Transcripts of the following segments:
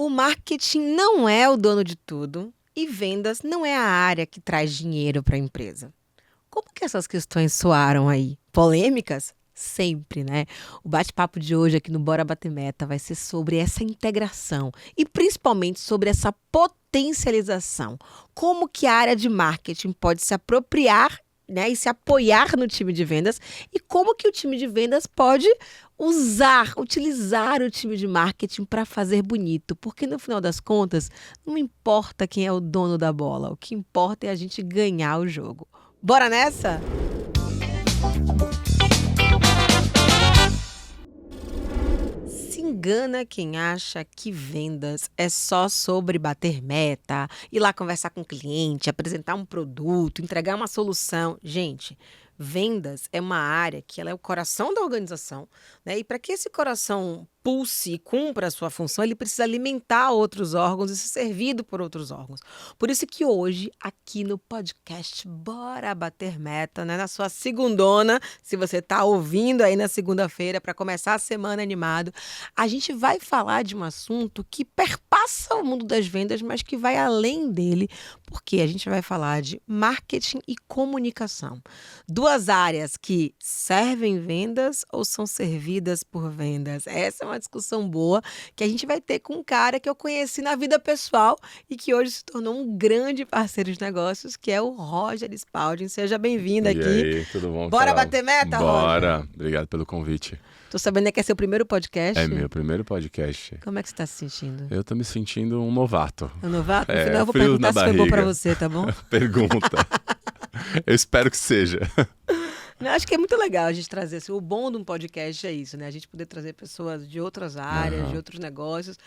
O marketing não é o dono de tudo e vendas não é a área que traz dinheiro para a empresa. Como que essas questões soaram aí? Polêmicas? Sempre, né? O bate-papo de hoje aqui no Bora Bater Meta vai ser sobre essa integração e principalmente sobre essa potencialização. Como que a área de marketing pode se apropriar, né, e se apoiar no time de vendas e como que o time de vendas pode utilizar o time de marketing para fazer bonito, porque no final das contas, não importa quem é o dono da bola, o que importa é a gente ganhar o jogo. Bora nessa? Se engana quem acha que vendas é só sobre bater meta, ir lá conversar com o cliente, apresentar um produto, entregar uma solução. Gente, vendas é uma área que ela é o coração da organização, né? E para que esse coração pulse e cumpra a sua função, ele precisa alimentar outros órgãos e ser servido por outros órgãos. Por isso que hoje, aqui no podcast Bora Bater Meta, né? Na sua segundona, se você está ouvindo aí na segunda-feira para começar a semana animado, a gente vai falar de um assunto que perpassa o mundo das vendas, mas que vai além dele, porque a gente vai falar de marketing e comunicação. Duas áreas que servem vendas ou são servidas por vendas. Essa é uma discussão boa que a gente vai ter com um cara que eu conheci na vida pessoal e que hoje se tornou um grande parceiro de negócios, que é o Roger Spalding. Seja bem-vindo E aqui. aí, tudo bom, Bora Carol? bater meta, Bora! Roger? Obrigado pelo convite. Tô sabendo que é seu primeiro podcast. É meu primeiro podcast. Como é que você tá se sentindo? Eu tô me sentindo um novato. Um novato? No É, final eu vou frio perguntar na se foi bom pra barriga. você, tá bom? Pergunta. Eu espero que seja. Eu acho que é muito legal a gente trazer, assim, o bom de um podcast é isso, né? A gente poder trazer pessoas de outras áreas, de outros negócios.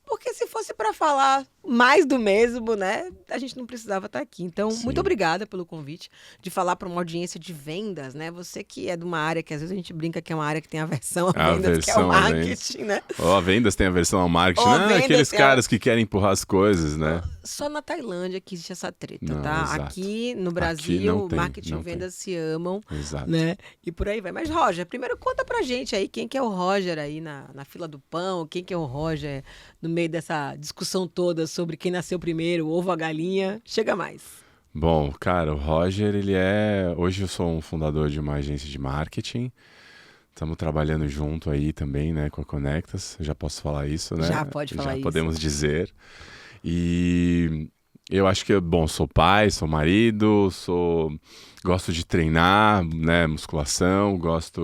Porque se fosse para falar mais do mesmo, né? A gente não precisava estar aqui. Então, Sim. muito obrigada pelo convite de falar para uma audiência de vendas, né? Você que é de uma área que às vezes a gente brinca que é uma área que tem aversão a vendas, que é o marketing, né? Ó, vendas tem aversão ao marketing. Ó, Não, vendas aqueles tem caras que querem empurrar as coisas, né? Só na Tailândia que existe essa treta, Não, tá? exato. Aqui no Aqui Brasil, não tem, marketing e não vendas se amam, Exato. né? E por aí vai. Mas, Roger, primeiro conta pra gente aí quem que é o Roger aí na fila do pão, quem que é o Roger no meio dessa discussão toda sobre quem nasceu primeiro, o ovo ou a galinha. Chega mais. Bom, cara, o Roger, hoje eu sou um fundador de uma agência de marketing. Estamos trabalhando junto aí também, né, com a Conectas. Já posso falar isso, né? Já pode falar Já isso. podemos dizer. E eu acho que, bom, sou pai, sou marido, gosto de treinar, né, musculação,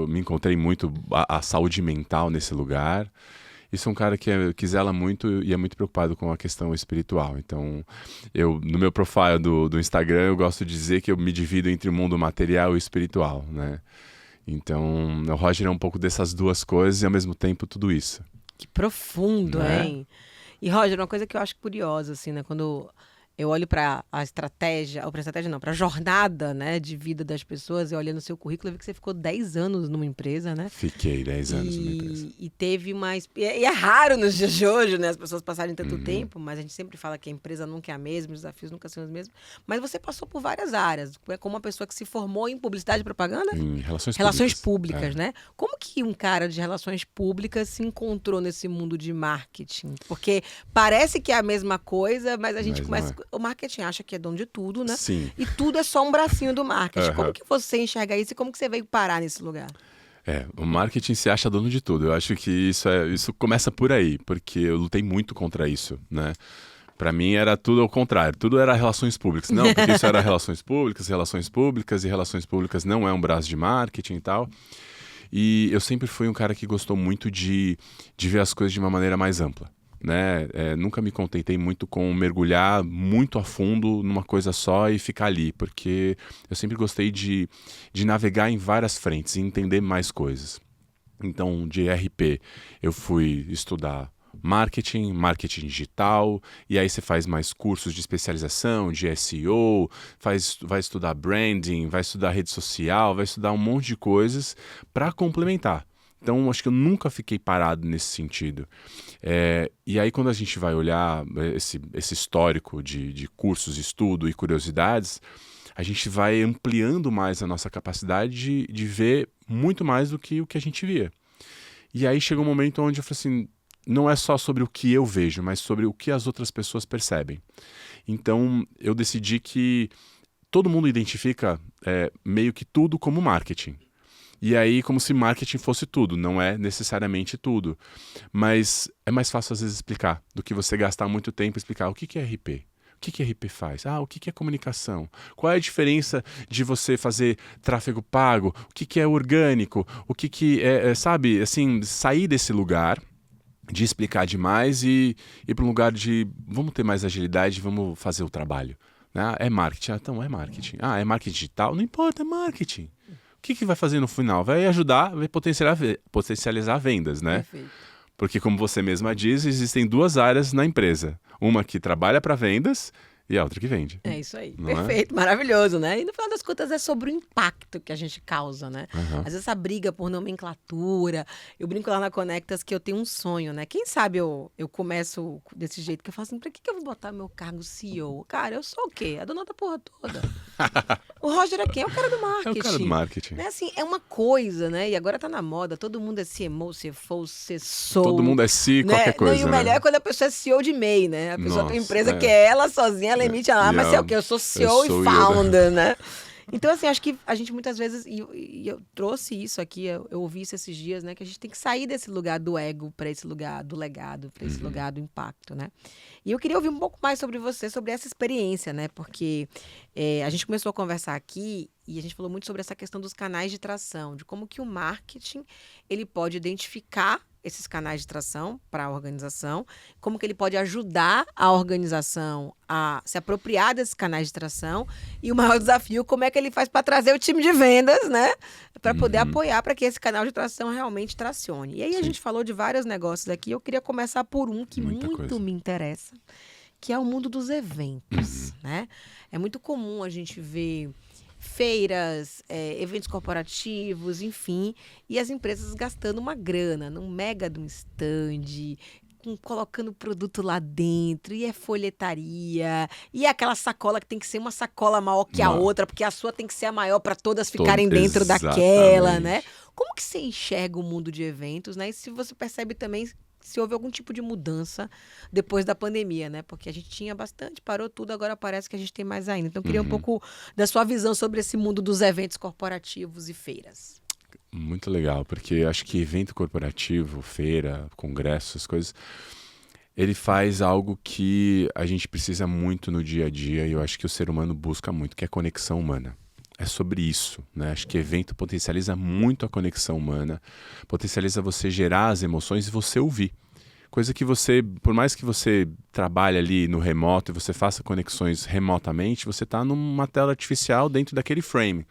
me encontrei muito a saúde mental nesse lugar. E sou um cara que zela muito e é muito preocupado com a questão espiritual. Então, no meu profile do Instagram, eu gosto de dizer que eu me divido entre o mundo material e espiritual, né? Então, o Roger é um pouco dessas duas coisas e, ao mesmo tempo, tudo isso. Que profundo, Né? hein? E, Roger, uma coisa que eu acho curiosa, assim, né? Quando eu olho para a estratégia, ou para a estratégia não, para a jornada, né, de vida das pessoas, eu olhei no seu currículo e vi que você ficou 10 anos numa empresa, né? Fiquei 10 anos numa empresa. E teve e é raro nos dias de hoje, né, as pessoas passarem tanto tempo, mas a gente sempre fala que a empresa nunca é a mesma, os desafios nunca são os mesmos. Mas você passou por várias áreas, como uma pessoa que se formou em publicidade e propaganda? Em relações Públicas, né? Como que um cara de relações públicas se encontrou nesse mundo de marketing? Porque parece que é a mesma coisa, mas a gente Mas começa... O marketing acha que é dono de tudo, né? Sim. E tudo é só um bracinho do marketing. Uhum. Como que você enxerga isso e como que você veio parar nesse lugar? O marketing se acha dono de tudo. Eu acho que isso começa por aí, porque eu lutei muito contra isso, né? Pra mim era tudo ao contrário, tudo era relações públicas. Não, porque isso era relações públicas e relações públicas não é um braço de marketing e tal. E eu sempre fui um cara que gostou muito de ver as coisas de uma maneira mais ampla, né? Nunca me contentei muito com mergulhar muito a fundo numa coisa só e ficar ali, porque eu sempre gostei de navegar em várias frentes e entender mais coisas. Então, de RP, eu fui estudar marketing digital, e aí você faz mais cursos de especialização, de SEO, vai estudar branding, vai estudar rede social, vai estudar um monte de coisas para complementar. Então, acho que eu nunca fiquei parado nesse sentido. E aí, quando a gente vai olhar esse histórico de cursos, estudo e curiosidades, a gente vai ampliando mais a nossa capacidade de ver muito mais do que o que a gente via. E aí chegou um momento onde eu falei assim, não é só sobre o que eu vejo, mas sobre o que as outras pessoas percebem. Então, eu decidi que todo mundo identifica meio que tudo como marketing. E aí, como se marketing fosse tudo, não é necessariamente tudo. Mas é mais fácil, às vezes, explicar do que você gastar muito tempo e explicar o que é RP. O que RP faz? O que é comunicação? Qual é a diferença de você fazer tráfego pago? O que é orgânico? O que sabe, assim, sair desse lugar de explicar demais e ir para um lugar de vamos ter mais agilidade, vamos fazer o trabalho. É marketing. Então é marketing. É marketing digital? Não importa, é marketing. O que vai fazer no final? Vai ajudar, vai potencializar vendas, né? Perfeito. Porque, como você mesma diz, existem duas áreas na empresa. Uma que trabalha para vendas e a outra que vende. É isso aí. Não Perfeito, maravilhoso, né? E no final das contas é sobre o impacto que a gente causa, né? Uhum. Às vezes essa briga por nomenclatura, eu brinco lá na Conectas que eu tenho um sonho, né? Quem sabe eu começo desse jeito, que eu falo assim, pra que eu vou botar meu cargo CEO? Cara, eu sou o quê? A dona da porra toda. O Roger é quem? É o cara do marketing. É o cara do marketing. Né? Assim, é uma coisa, né? E agora tá na moda, todo mundo é CMO, CFO, CSO. Todo mundo é C, né? qualquer coisa, E o melhor é quando a pessoa é CEO de MEI, né? A pessoa tem uma empresa que é ela sozinha, ela emite lá, mas é o quê? Eu sou CEO e founder, né? Então, assim, acho que a gente muitas vezes, e eu trouxe isso aqui, eu ouvi isso esses dias, né? Que a gente tem que sair desse lugar do ego para esse lugar do legado, para esse lugar do impacto, né? E eu queria ouvir um pouco mais sobre você, sobre essa experiência, né? Porque a gente começou a conversar aqui e a gente falou muito sobre essa questão dos canais de tração, de como que o marketing, ele pode identificar esses canais de tração para a organização, como que ele pode ajudar a organização a se apropriar desses canais de tração e o maior desafio, como é que ele faz para trazer o time de vendas, né? Para poder apoiar para que esse canal de tração realmente tracione. E aí a gente falou de vários negócios aqui, eu queria começar por um que muito me interessa, que é o mundo dos eventos, né? É muito comum a gente ver feiras, eventos corporativos, enfim, e as empresas gastando uma grana num mega de um stand, colocando produto lá dentro, e é folhetaria, e é aquela sacola que tem que ser uma sacola maior que a outra, porque a sua tem que ser a maior para todas ficarem dentro daquela, né? Como que você enxerga o mundo de eventos, né? E se você percebe também se houve algum tipo de mudança depois da pandemia, né? Porque a gente tinha bastante, parou tudo, agora parece que a gente tem mais ainda. Então, eu queria um pouco da sua visão sobre esse mundo dos eventos corporativos e feiras. Muito legal, porque acho que evento corporativo, feira, congresso, essas coisas, ele faz algo que a gente precisa muito no dia a dia e eu acho que o ser humano busca muito, que é conexão humana. É sobre isso, né? Acho que evento potencializa muito a conexão humana, potencializa você gerar as emoções e você ouvir. Coisa que você, por mais que você trabalhe ali no remoto e você faça conexões remotamente, você está numa tela artificial dentro daquele frame.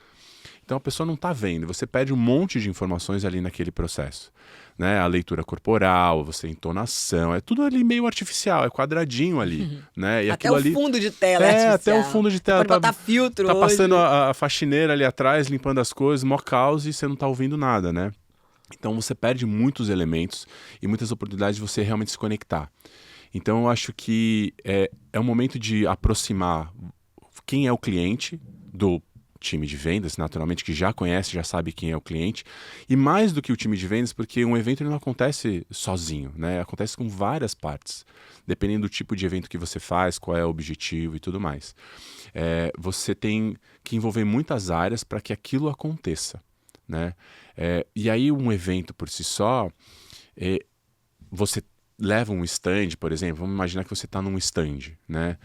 Então a pessoa não está vendo, você perde um monte de informações ali naquele processo. Né? A leitura corporal, você entonação, é tudo ali meio artificial, é quadradinho ali. Né? E até o ali, fundo de tela é artificial. Até o fundo de tela. Pode botar filtro tá hoje. Passando a faxineira ali atrás, limpando as coisas, mó caos e você não está ouvindo nada, né? Então você perde muitos elementos e muitas oportunidades de você realmente se conectar. Então eu acho que é um momento de aproximar quem é o cliente do time de vendas, naturalmente, que já conhece, já sabe quem é o cliente, e mais do que o time de vendas, porque um evento ele não acontece sozinho, né? Acontece com várias partes, dependendo do tipo de evento que você faz, qual é o objetivo e tudo mais. Você tem que envolver muitas áreas para que aquilo aconteça, né? E aí um evento por si só, você leva um stand, por exemplo, vamos imaginar que você está num stand, né?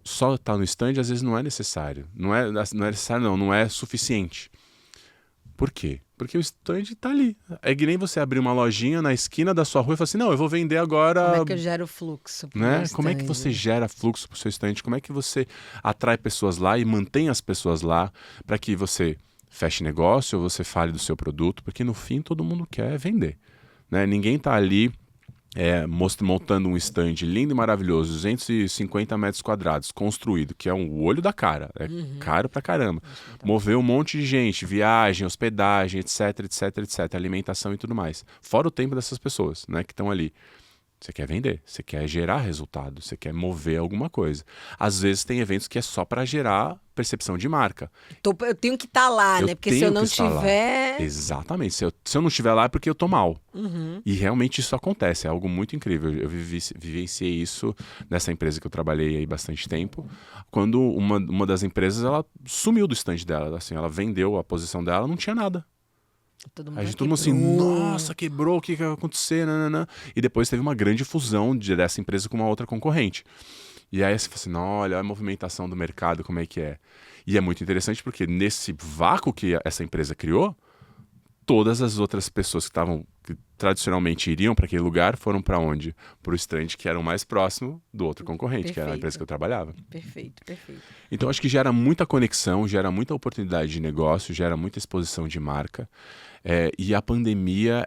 Só estar no stand às vezes não é necessário. Não é necessário, não é suficiente. Por quê? Porque o stand está ali. É que nem você abrir uma lojinha na esquina da sua rua e falar assim, não, eu vou vender agora... Como é que eu gero fluxo pro né? meu stand? Como é que você gera fluxo para o seu stand? Como é que você atrai pessoas lá e mantém as pessoas lá para que você feche negócio ou você fale do seu produto? Porque no fim todo mundo quer vender. Né? Ninguém está ali... montando um stand lindo e maravilhoso, 250 metros quadrados, construído, que é o olho da cara, caro pra caramba. Moveu um monte de gente, viagem, hospedagem, etc, etc, etc, alimentação e tudo mais. Fora o tempo dessas pessoas, né, que estão ali. Você quer vender, você quer gerar resultado, você quer mover alguma coisa. Às vezes tem eventos que é só para gerar percepção de marca. Eu tenho que estar lá, Eu né? Porque se eu tenho que não estar lá. tiver... Exatamente. Se eu não estiver lá é porque eu tô mal. Uhum. E realmente isso acontece, é algo muito incrível. Eu vivenciei isso nessa empresa que eu trabalhei aí bastante tempo, quando uma das empresas, ela sumiu do stand dela, assim, ela vendeu a posição dela, não tinha nada. Todo A mundo gente, todo mundo assim, quebrou. nossa, quebrou, o que vai acontecer? Nananã. E depois teve uma grande fusão dessa empresa com uma outra concorrente. E aí você fala assim, não, olha a movimentação do mercado, como é que é. E é muito interessante porque nesse vácuo que essa empresa criou, todas as outras pessoas que tradicionalmente iriam para aquele lugar foram para onde? Para o stand que era o mais próximo do outro concorrente, que era a empresa que eu trabalhava. Perfeito, perfeito. Então acho que gera muita conexão, gera muita oportunidade de negócio, gera muita exposição de marca. E a pandemia,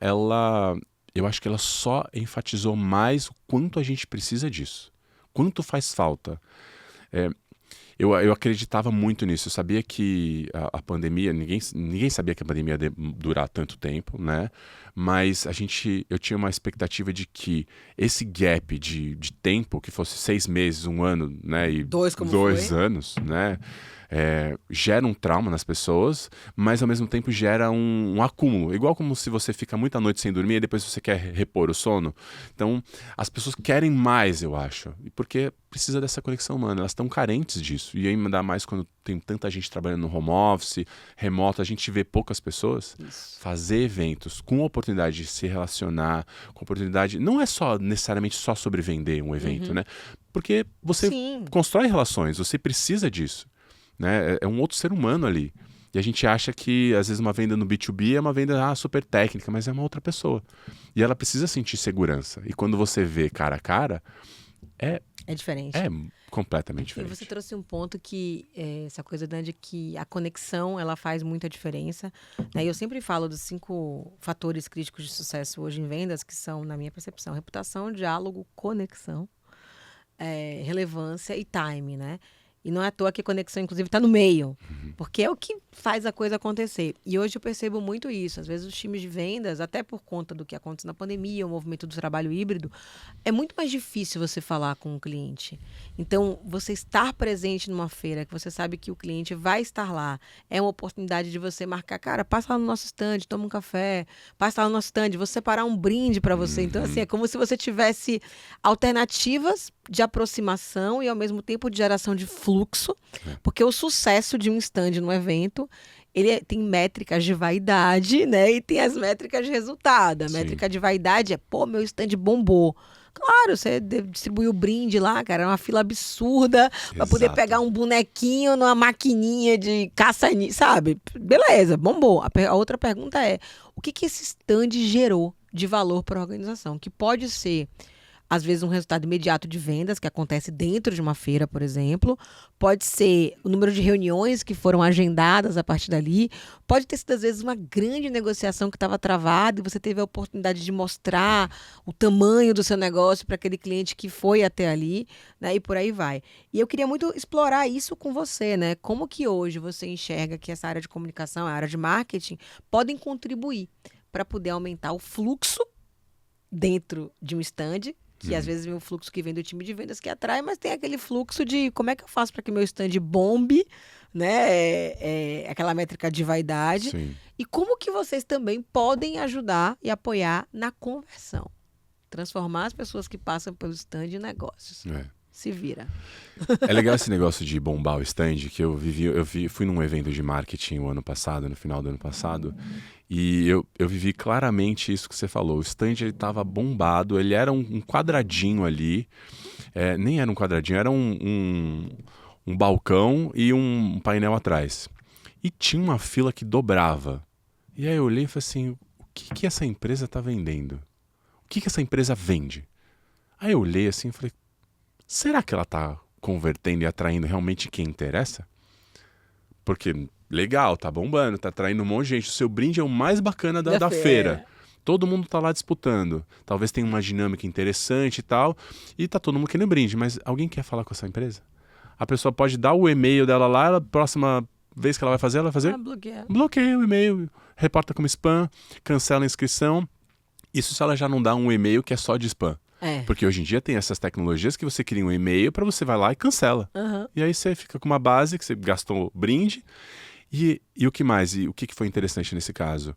eu acho que ela só enfatizou mais o quanto a gente precisa disso. Quanto faz falta. Eu acreditava muito nisso. Eu sabia que a pandemia, ninguém sabia que a pandemia ia durar tanto tempo, né? Mas eu tinha uma expectativa de que esse gap de tempo, que fosse 6 meses, 1 ano, né? E 2 anos, né? Gera um trauma nas pessoas, mas ao mesmo tempo gera um acúmulo. Igual como se você fica muita noite sem dormir e depois você quer repor o sono. Então, as pessoas querem mais, eu acho. E porque precisa dessa conexão humana, elas estão carentes disso. E ainda mais quando tem tanta gente trabalhando no home office, remoto, a gente vê poucas pessoas. Isso. Fazer eventos com oportunidade de se relacionar, com oportunidade... Não é só necessariamente só sobre vender um evento, né? Porque você constrói relações, você precisa disso. Né? É um outro ser humano ali. E a gente acha que, às vezes, uma venda no B2B é uma venda super técnica, mas é uma outra pessoa. E ela precisa sentir segurança. E quando você vê cara a cara, é diferente. É completamente diferente. E você trouxe um ponto que, essa coisa, né, de que a conexão, ela faz muita diferença. Né? Eu sempre falo dos 5 fatores críticos de sucesso hoje em vendas, que são, na minha percepção, reputação, diálogo, conexão, relevância e time, né? E não é à toa que a conexão, inclusive, está no meio. Porque é o que faz a coisa acontecer. E hoje eu percebo muito isso. Às vezes os times de vendas, até por conta do que aconteceu na pandemia, o movimento do trabalho híbrido, é muito mais difícil você falar com o cliente. Então, você estar presente numa feira, que você sabe que o cliente vai estar lá, é uma oportunidade de você marcar, cara, passa lá no nosso stand, toma um café, passa lá no nosso stand, vou separar um brinde para você. Então, assim, é como se você tivesse alternativas de aproximação e, ao mesmo tempo, de geração de fluxo, porque o sucesso de um stand no evento, ele tem métricas de vaidade, né? E tem as métricas de resultado. A métrica de vaidade é, meu stand bombou. Claro, você distribuiu o brinde lá, cara, uma fila absurda para poder pegar um bonequinho numa maquininha de caça, sabe? Beleza, bombou. A outra pergunta é, o que esse stand gerou de valor para a organização? Que pode ser, às vezes, um resultado imediato de vendas, que acontece dentro de uma feira, por exemplo. Pode ser o número de reuniões que foram agendadas a partir dali. Pode ter sido, às vezes, uma grande negociação que estava travada e você teve a oportunidade de mostrar o tamanho do seu negócio para aquele cliente que foi até ali, né? E por aí vai. E eu queria muito explorar isso com você, né? Como que hoje você enxerga que essa área de comunicação, a área de marketing, podem contribuir para poder aumentar o fluxo dentro de um stand, que às vezes vem o fluxo que vem do time de vendas que atrai, mas tem aquele fluxo de como é que eu faço para que meu stand bombe, né? Aquela métrica de vaidade. Sim. E como que vocês também podem ajudar e apoiar na conversão. Transformar as pessoas que passam pelo stand em negócios. Se vira. É legal esse negócio de bombar o stand, que fui num evento de marketing o ano passado, no final do ano passado, e eu vivi claramente isso que você falou. O stand, ele estava bombado, ele era um quadradinho ali, nem era um quadradinho, era um balcão e um painel atrás. E tinha uma fila que dobrava. E aí eu olhei e falei assim, o que essa empresa está vendendo? O que essa empresa vende? Aí eu olhei assim e falei, será que ela está convertendo e atraindo realmente quem interessa? Porque, legal, tá bombando, tá atraindo um monte de gente. O seu brinde é o mais bacana da feira. Todo mundo tá lá disputando. Talvez tenha uma dinâmica interessante e tal. E tá todo mundo querendo brinde. Mas alguém quer falar com essa empresa? A pessoa pode dar o e-mail dela lá, a próxima vez que ela vai fazer, bloqueia o e-mail, reporta como spam, cancela a inscrição. Isso se ela já não dá um e-mail que é só de spam. É. Porque hoje em dia tem essas tecnologias que você cria um e-mail para você vai lá e cancela. Aham. E aí você fica com uma base que você gastou brinde. E o que mais? E o que foi interessante nesse caso?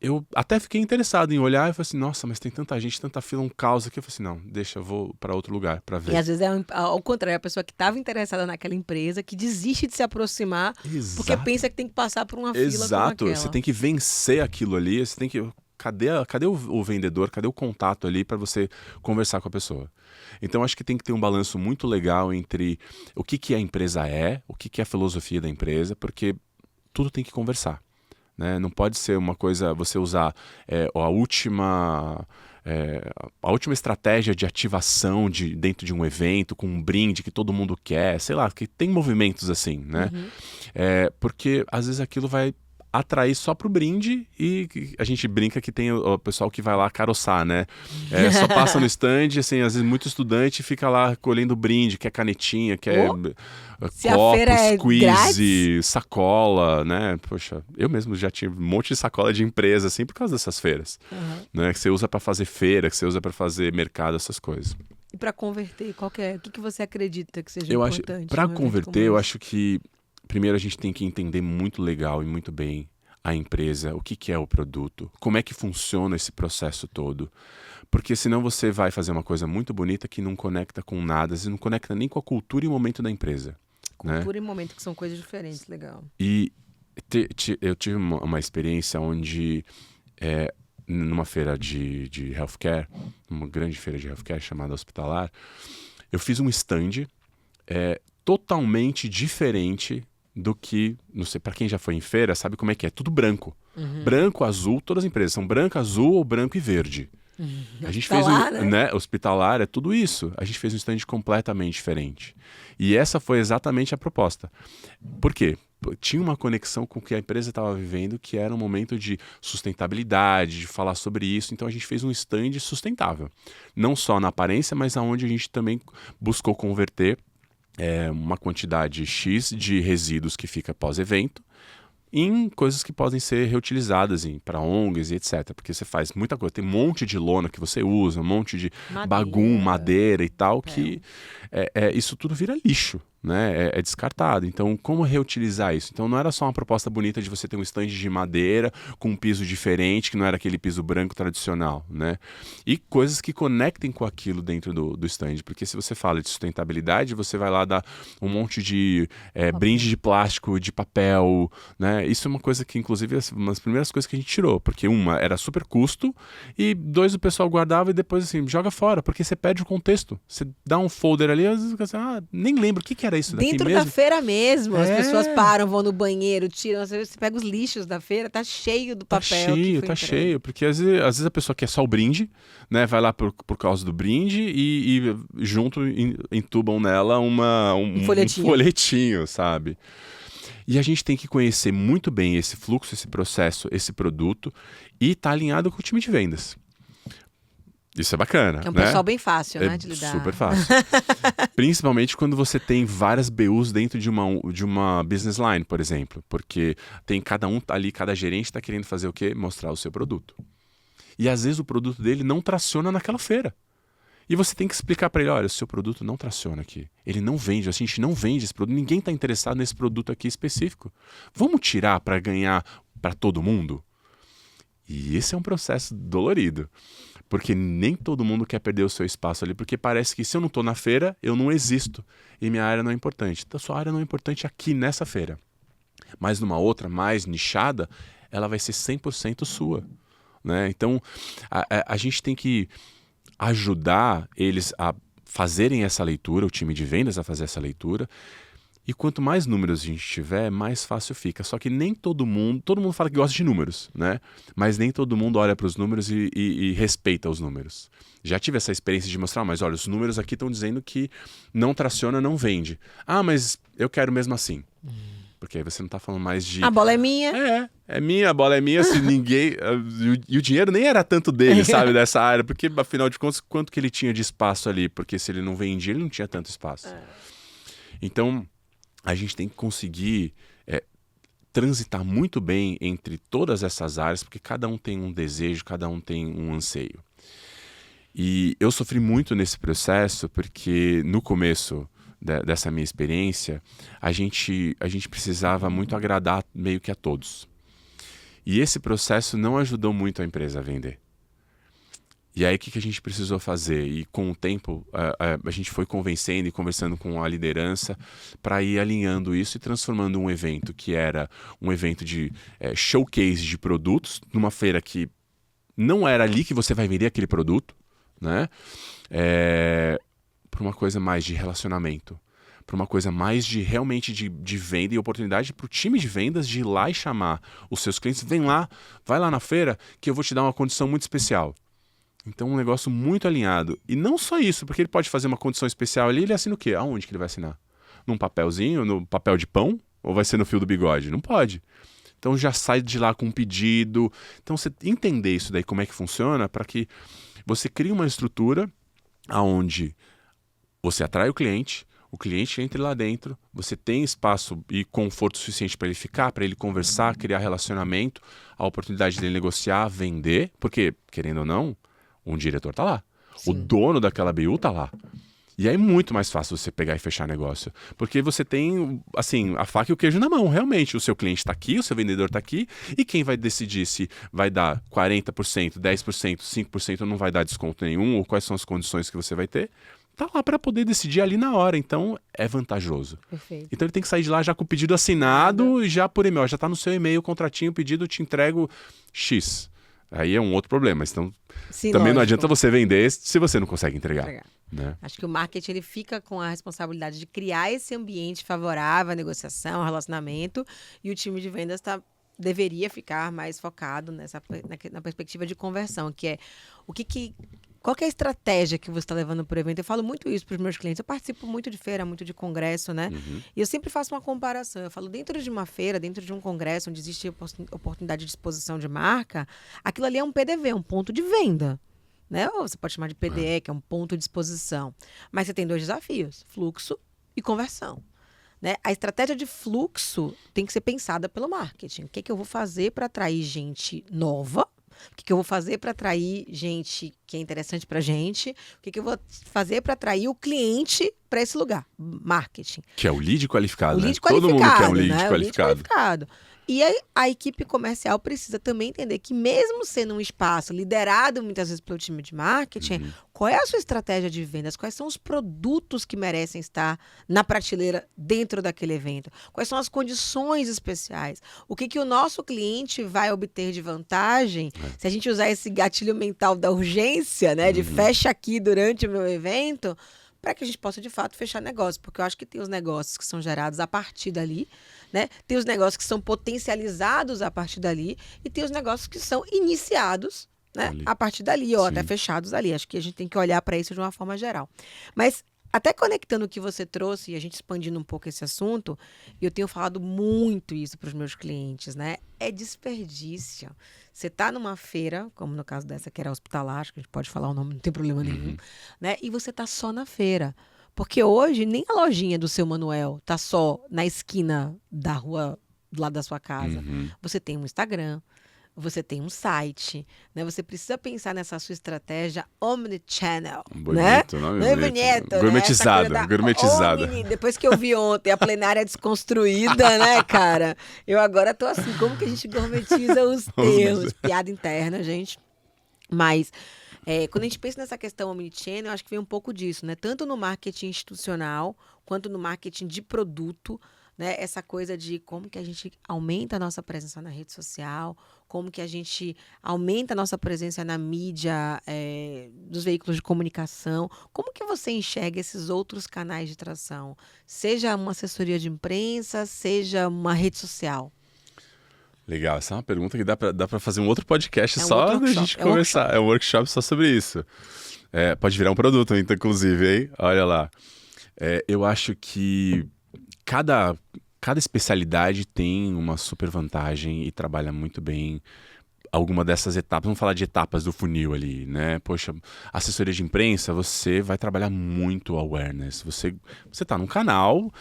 Eu até fiquei interessado em olhar e falei assim, nossa, mas tem tanta gente, tanta fila, um caos aqui. Eu falei assim, não, deixa, eu vou para outro lugar para E ver. às vezes é ao contrário, a pessoa que estava interessada naquela empresa, que desiste de se aproximar, porque Exato. pensa que tem que passar por uma fila como Exato, aquela. você tem que vencer aquilo ali, você tem que... Cadê o vendedor, cadê o contato ali para você conversar com a pessoa? Então acho que tem que ter um balanço muito legal entre o que a empresa é, o que a filosofia da empresa, porque tudo tem que conversar. Né? Não pode ser uma coisa, você usar a última estratégia de ativação dentro de um evento, com um brinde que todo mundo quer, sei lá, que tem movimentos assim, né? Porque às vezes aquilo vai atrair só pro brinde e a gente brinca que tem o pessoal que vai lá caroçar, né? Só passa no stand, assim, às vezes muito estudante fica lá colhendo brinde, quer canetinha, quer Se a copo, feira é squeeze, grátis. sacola, né? Poxa, eu mesmo já tive um monte de sacola de empresa, assim, por causa dessas feiras. Né? Que você usa para fazer feira, que você usa para fazer mercado, essas coisas. E para converter, o que você acredita que seja Eu acho, importante? para num evento converter, como eu esse? acho que primeiro a gente tem que entender muito legal e muito bem a empresa, o que é o produto, como é que funciona esse processo todo. Porque senão você vai fazer uma coisa muito bonita que não conecta com nada, e não conecta nem com a cultura e o momento da empresa. Né? Cultura e momento, que são coisas diferentes, legal. E eu tive uma experiência onde, numa feira de healthcare, uma grande feira de healthcare chamada Hospitalar, eu fiz um stand totalmente diferente do que, não sei, para quem já foi em feira, sabe como é que é? Tudo branco. Branco, azul, todas as empresas são branco, azul ou branco e verde. A gente fez Hospitalar, né? Hospitalar é tudo isso. A gente fez um stand completamente diferente. E essa foi exatamente a proposta. Por quê? Tinha uma conexão com o que a empresa estava vivendo, que era um momento de sustentabilidade, de falar sobre isso. Então a gente fez um stand sustentável. Não só na aparência, mas aonde a gente também buscou converter uma quantidade X de resíduos que fica pós-evento em coisas que podem ser reutilizadas para ONGs e etc. Porque você faz muita coisa. Tem um monte de lona que você usa, um monte de bagum, madeira e tal, que isso tudo vira lixo. Né? É descartado. Então, como reutilizar isso? Então, não era só uma proposta bonita de você ter um stand de madeira com um piso diferente, que não era aquele piso branco tradicional. Né? E coisas que conectem com aquilo dentro do stand. Porque se você fala de sustentabilidade, você vai lá dar um monte de brinde de plástico, de papel. Né? Isso é uma coisa que, inclusive, é uma das primeiras coisas que a gente tirou. Porque, uma, era super custo, e dois, o pessoal guardava e depois, assim, joga fora, porque você perde o contexto. Você dá um folder ali, às vezes você fala assim, nem lembro o que era isso daqui Dentro mesmo. da feira mesmo, as pessoas param, vão no banheiro, tiram, você pega os lixos da feira, tá cheio do papel. Tá cheio, porque às vezes a pessoa quer só o brinde, né? Vai lá por causa do brinde e junto entubam nela um folhetinho, sabe? E a gente tem que conhecer muito bem esse fluxo, esse processo, esse produto e estar alinhado com o time de vendas. Isso é bacana, É um né? pessoal bem fácil, né, de lidar. Super fácil. Principalmente quando você tem várias BUs dentro de uma business line, por exemplo. Porque tem cada um ali, cada gerente está querendo fazer o quê? Mostrar o seu produto. E às vezes o produto dele não traciona naquela feira. E você tem que explicar para ele, olha, o seu produto não traciona aqui. Ele não vende, a gente não vende esse produto, ninguém está interessado nesse produto aqui específico. Vamos tirar para ganhar para todo mundo? E esse é um processo dolorido. Porque nem todo mundo quer perder o seu espaço ali, porque parece que se eu não estou na feira, eu não existo. E minha área não é importante. Então, sua área não é importante aqui nessa feira. Mas numa outra, mais nichada, ela vai ser 100% sua. Né? Então, a gente tem que ajudar eles a fazerem essa leitura, o time de vendas a fazer essa leitura. E quanto mais números a gente tiver, mais fácil fica. Só que nem todo mundo fala que gosta de números, né? Mas nem todo mundo olha para os números e respeita os números. Já tive essa experiência de mostrar, mas olha, os números aqui estão dizendo que não traciona, não vende. Ah, mas eu quero mesmo assim. Porque aí você não está falando mais de... A bola é minha. É minha, a bola é minha, se ninguém... E o dinheiro nem era tanto dele, sabe, dessa área. Porque, afinal de contas, quanto que ele tinha de espaço ali? Porque se ele não vendia, ele não tinha tanto espaço. Então... a gente tem que conseguir transitar muito bem entre todas essas áreas, porque cada um tem um desejo, cada um tem um anseio. E eu sofri muito nesse processo porque no começo dessa minha experiência, a gente precisava muito agradar meio que a todos. E esse processo não ajudou muito a empresa a vender. E aí o que a gente precisou fazer? E com o tempo a gente foi convencendo e conversando com a liderança para ir alinhando isso e transformando um evento que era um evento de showcase de produtos, numa feira que não era ali que você vai vender aquele produto, né? Para uma coisa mais de relacionamento, para uma coisa mais de realmente de venda e oportunidade para o time de vendas de ir lá e chamar os seus clientes. Vem lá, vai lá na feira que eu vou te dar uma condição muito especial. Então um negócio muito alinhado. E não só isso, porque ele pode fazer uma condição especial ali, ele assina o quê? Aonde que ele vai assinar? Num papelzinho, no papel de pão? Ou vai ser no fio do bigode? Não pode. Então já sai de lá com um pedido. Então você entender isso daí, como é que funciona, para que você crie uma estrutura aonde você atrai o cliente entre lá dentro, você tem espaço e conforto suficiente para ele ficar, para ele conversar, criar relacionamento, a oportunidade dele negociar, vender, porque, querendo ou não, um diretor tá lá. Sim. O dono daquela BU tá lá. E aí é muito mais fácil você pegar e fechar negócio. Porque você tem, assim, a faca e o queijo na mão, realmente. O seu cliente está aqui, o seu vendedor está aqui, e quem vai decidir se vai dar 40%, 10%, 5% não vai dar desconto nenhum, ou quais são as condições que você vai ter, tá lá para poder decidir ali na hora. Então, é vantajoso. Perfeito. Então, ele tem que sair de lá já com o pedido assinado, e já por e-mail. Já tá no seu e-mail, contratinho, pedido, te entrego X. Aí é um outro problema. Então, Sim, também lógico. não adianta você vender se você não consegue entregar. Né? Acho que o marketing ele fica com a responsabilidade de criar esse ambiente favorável à negociação, ao relacionamento, e o time de vendas deveria ficar mais focado na perspectiva de conversão, que é qual que é a estratégia que você está levando para o evento? Eu falo muito isso para os meus clientes. Eu participo muito de feira, muito de congresso, né? Uhum. E eu sempre faço uma comparação. Eu falo, dentro de uma feira, dentro de um congresso, onde existe oportunidade de exposição de marca, aquilo ali é um PDV, um ponto de venda. Né? Ou você pode chamar de PDE, que é um ponto de exposição. Mas você tem 2 desafios, fluxo e conversão. Né? A estratégia de fluxo tem que ser pensada pelo marketing. O que eu vou fazer para atrair gente nova? O que eu vou fazer para atrair gente que é interessante para a gente? O que eu vou fazer para atrair o cliente para esse lugar? Marketing. Que é o lead qualificado, O lead né? qualificado, Todo mundo quer um lead né? qualificado. O lead qualificado. E a equipe comercial precisa também entender que mesmo sendo um espaço liderado muitas vezes pelo time de marketing, qual é a sua estratégia de vendas? Quais são os produtos que merecem estar na prateleira dentro daquele evento? Quais são as condições especiais? O que o nosso cliente vai obter de vantagem se a gente usar esse gatilho mental da urgência, né? De fecha aqui durante o meu evento, para que a gente possa, de fato, fechar negócio. Porque eu acho que tem os negócios que são gerados a partir dali, né? Tem os negócios que são potencializados a partir dali e tem os negócios que são iniciados, né? A partir dali, ou até fechados ali. Acho que a gente tem que olhar para isso de uma forma geral. Mas, até conectando o que você trouxe e a gente expandindo um pouco esse assunto, eu tenho falado muito isso para os meus clientes, né? É desperdício. Você está numa feira, como no caso dessa que era hospitalar, acho que a gente pode falar o nome, não tem problema nenhum, né? E você está só na feira. Porque hoje nem a lojinha do seu Manuel tá só na esquina da rua do lado da sua casa. Você tem um Instagram, você tem um site, né? Você precisa pensar nessa sua estratégia omnichannel, Bonito, né? nome Não é bonito. bonito, Gourmetizada, né? gourmetizada. Depois que eu vi ontem a plenária desconstruída, né, cara? Eu agora tô assim, como que a gente gourmetiza os termos? Piada interna, gente. Mas quando a gente pensa nessa questão omnichannel, eu acho que vem um pouco disso, né? Tanto no marketing institucional, quanto no marketing de produto, né? Essa coisa de como que a gente aumenta a nossa presença na rede social, como que a gente aumenta a nossa presença na mídia, dos veículos de comunicação. Como que você enxerga esses outros canais de tração? Seja uma assessoria de imprensa, seja uma rede social. Legal, essa é uma pergunta que dá pra fazer um outro podcast outro da workshop, gente conversar. É um workshop só sobre isso. Pode virar um produto, inclusive, hein? Olha lá. Eu acho que cada especialidade tem uma super vantagem e trabalha muito bem alguma dessas etapas. Vamos falar de etapas do funil ali, né? Poxa, assessoria de imprensa, você vai trabalhar muito awareness. Você tá num canal,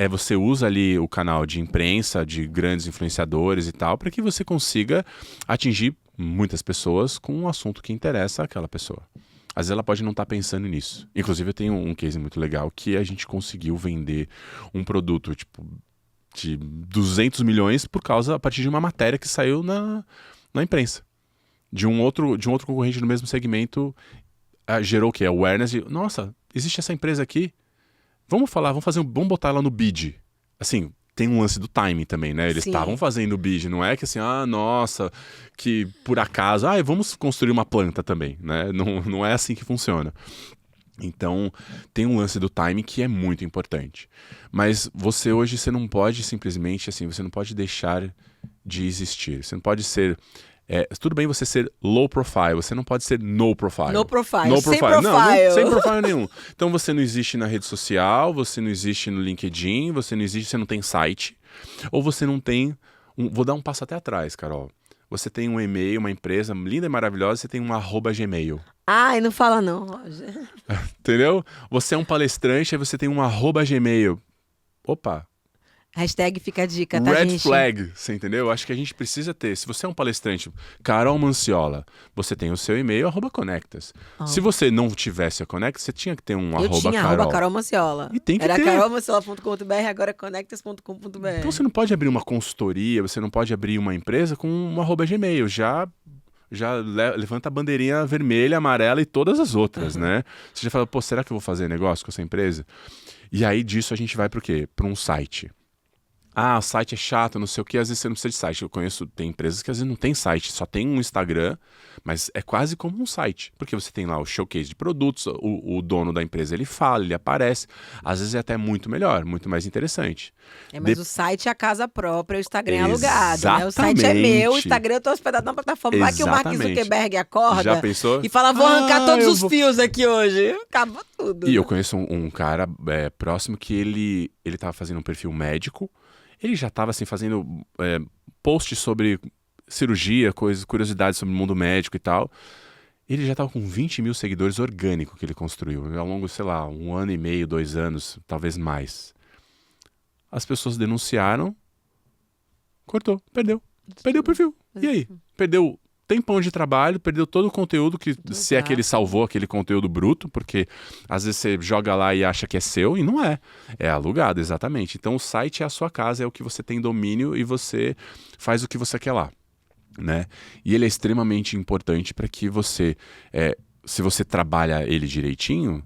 você usa ali o canal de imprensa, de grandes influenciadores e tal, para que você consiga atingir muitas pessoas com um assunto que interessa àquela pessoa. às vezes ela pode não estar pensando nisso. Inclusive eu tenho um case muito legal que a gente conseguiu vender um produto tipo de 200 milhões a partir de uma matéria que saiu na imprensa. De um outro concorrente no mesmo segmento, gerou o quê? Awareness de, nossa, existe essa empresa aqui? Vamos botar ela no bid. Assim, tem um lance do timing também, né? Eles Sim. estavam fazendo o bid, não é que assim, nossa, que por acaso, vamos construir uma planta também, né? Não é assim que funciona. Então, tem um lance do timing que é muito importante. Mas hoje, você não pode simplesmente, assim, você não pode deixar de existir. Você não pode ser... tudo bem você ser low profile, você não pode ser no profile. No profile, No sem profile. profile. Não, sem profile nenhum. Então, você não existe na rede social, você não existe no LinkedIn, você não tem site, ou você não tem... vou dar um passo até atrás, Carol. Você tem um e-mail, uma empresa linda e maravilhosa, você tem um @gmail. Ai, não fala não, Roger. Entendeu? Você é um palestrante, aí você tem um @gmail. Opa, Hashtag fica a dica, tá, red gente? flag, você entendeu? Eu acho que a gente precisa ter. Se você é um palestrante, Carol Manciola, você tem o seu e-mail, @conectas. Se você não tivesse a Conectas, você tinha que ter um Eu tinha Carol. Carol Manciola. E tem que Era ter. carolmanciola.com.br, agora é conectas.com.br. Então você não pode abrir uma consultoria, você não pode abrir uma empresa com um @gmail. Já levanta a bandeirinha vermelha, amarela e todas as outras, né? Você já fala, pô, será que eu vou fazer negócio com essa empresa? E aí disso a gente vai para o quê? Para um site. O site é chato, não sei o que, às vezes você não precisa de site. Eu conheço, tem empresas que às vezes não tem site, só tem um Instagram, mas é quase como um site, porque você tem lá o showcase de produtos, o dono da empresa ele fala, ele aparece, às vezes é até muito melhor, muito mais interessante. Mas o site é a casa própria, o Instagram é alugado, né? O site é Exatamente. meu, o Instagram eu tô hospedado na plataforma. Vai que o Mark Exatamente. Zuckerberg acorda Já pensou? e fala, vou arrancar todos eu os vou- fios aqui hoje. Acabou tudo. E eu conheço um cara próximo que ele tava fazendo um perfil médico, ele já estava assim, fazendo posts sobre cirurgia, curiosidades sobre o mundo médico e tal. Ele já estava com 20 mil seguidores orgânicos que ele construiu, ao longo, sei lá, 1 ano e meio, 2 anos, talvez mais. As pessoas denunciaram, cortou, perdeu o perfil. E aí? Perdeu tempão de trabalho, perdeu todo o conteúdo, se é que ele salvou aquele conteúdo bruto, porque às vezes você joga lá e acha que é seu, e não é. É alugado, exatamente. Então o site é a sua casa, é o que você tem domínio e você faz o que você quer lá, né? E ele é extremamente importante para que você, se você trabalha ele direitinho,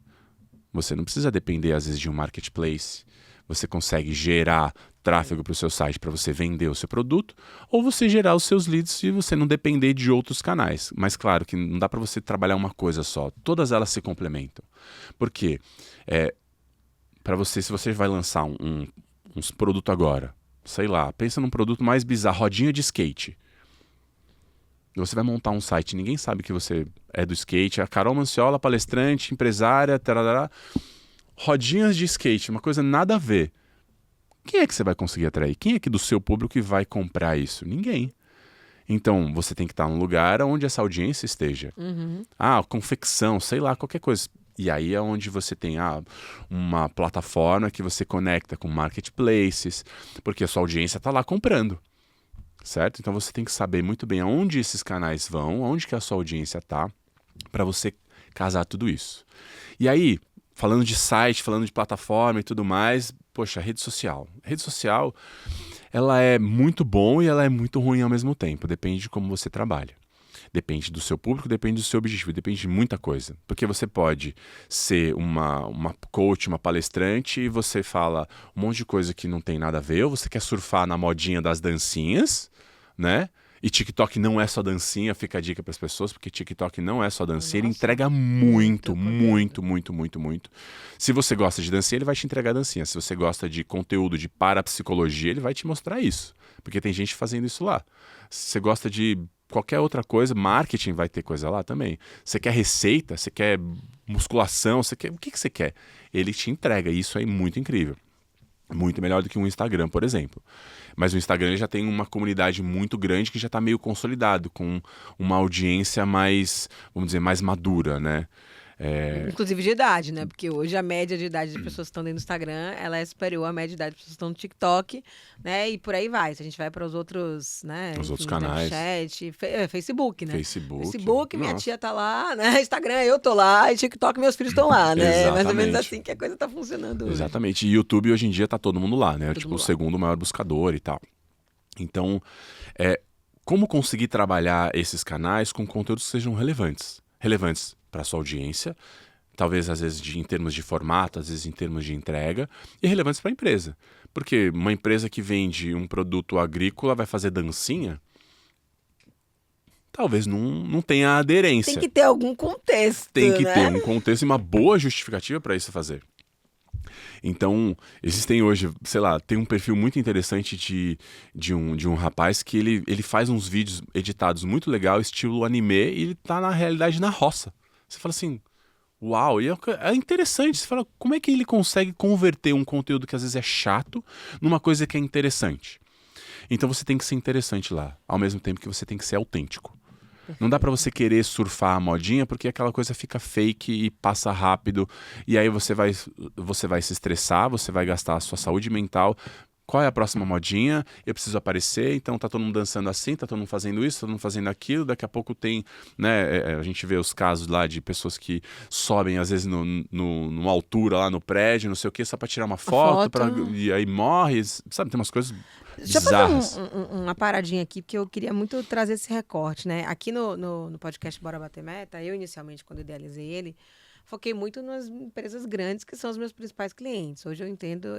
você não precisa depender às vezes de um marketplace, você consegue gerar tráfego para o seu site para você vender o seu produto, ou você gerar os seus leads e você não depender de outros canais. Mas claro que não dá para você trabalhar uma coisa só, todas elas se complementam. Porque para você, se você vai lançar um produto agora, sei lá, pensa num produto mais bizarro, rodinha de skate. Você vai montar um site, ninguém sabe que você é do skate, a Carol Manciola, palestrante, empresária, tarará, rodinhas de skate, uma coisa nada a ver. Quem é que você vai conseguir atrair? Quem é que do seu público que vai comprar isso? Ninguém. Então, você tem que estar num lugar onde essa audiência esteja. Confecção, sei lá, qualquer coisa. E aí é onde você tem uma plataforma que você conecta com marketplaces, porque a sua audiência está lá comprando. Certo? Então você tem que saber muito bem aonde esses canais vão, aonde que a sua audiência está, para você casar tudo isso. E aí, falando de site, falando de plataforma e tudo mais, poxa, rede social. Rede social, ela é muito bom e ela é muito ruim ao mesmo tempo. Depende de como você trabalha. Depende do seu público, depende do seu objetivo, depende de muita coisa. Porque você pode ser uma coach, uma palestrante e você fala um monte de coisa que não tem nada a ver, ou você quer surfar na modinha das dancinhas, né? E TikTok não é só dancinha, fica a dica para as pessoas, porque TikTok não é só dancinha, ele entrega muito. Se você gosta de dancinha, ele vai te entregar dancinha. Se você gosta de conteúdo de parapsicologia, ele vai te mostrar isso, porque tem gente fazendo isso lá. Se você gosta de qualquer outra coisa, marketing vai ter coisa lá também. Você quer receita, você quer musculação, o que você quer? Ele te entrega, e isso é muito incrível. Muito melhor do que um Instagram, por exemplo. Mas o Instagram ele já tem uma comunidade muito grande que já está meio consolidado, com uma audiência mais, vamos dizer, mais madura, né? Inclusive de idade, né? Porque hoje a média de idade das pessoas que estão dentro do Instagram, ela é superior à média de idade das pessoas que estão no TikTok, né? E por aí vai. Se a gente vai para os outros, né? Os outros Enfim, canais. Snapchat, Facebook, né? Facebook. Minha Nossa. tia tá lá, né? Instagram, eu tô lá, e TikTok, meus filhos estão lá, né? Mais ou menos Exatamente. assim que a coisa tá funcionando hoje. Exatamente. E YouTube hoje em dia tá todo mundo lá, né? Todo Tipo, mundo o lá. segundo maior buscador e tal. Então, como conseguir trabalhar esses canais com conteúdos que sejam relevantes? Relevantes para sua audiência, talvez às vezes em termos de formato, às vezes em termos de entrega, e relevantes para a empresa. Porque uma empresa que vende um produto agrícola vai fazer dancinha, talvez não tenha aderência. Tem que ter algum contexto, Tem que né? ter um contexto e uma boa justificativa para isso fazer. Então, existem hoje, sei lá, tem um perfil muito interessante de um rapaz que ele faz uns vídeos editados muito legal, estilo anime, e ele tá na realidade na roça. Você fala assim, uau, e é interessante. Você fala, como é que ele consegue converter um conteúdo que às vezes é chato numa coisa que é interessante? Então você tem que ser interessante lá, ao mesmo tempo que você tem que ser autêntico. Não dá pra você querer surfar a modinha porque aquela coisa fica fake e passa rápido e aí você vai se estressar, você vai gastar a sua saúde mental. Qual é a próxima modinha? Eu preciso aparecer, então tá todo mundo dançando assim, tá todo mundo fazendo isso, tá todo mundo fazendo aquilo. Daqui a pouco tem, né, a gente vê os casos lá de pessoas que sobem às vezes numa altura lá no prédio, não sei o que, só pra tirar uma foto. E aí morre, sabe, tem umas coisas Deixa eu bizarras. fazer uma paradinha aqui, porque eu queria muito trazer esse recorte, né? Aqui no podcast Bora Bater Meta, eu inicialmente, quando idealizei ele, foquei muito nas empresas grandes, que são os meus principais clientes. Hoje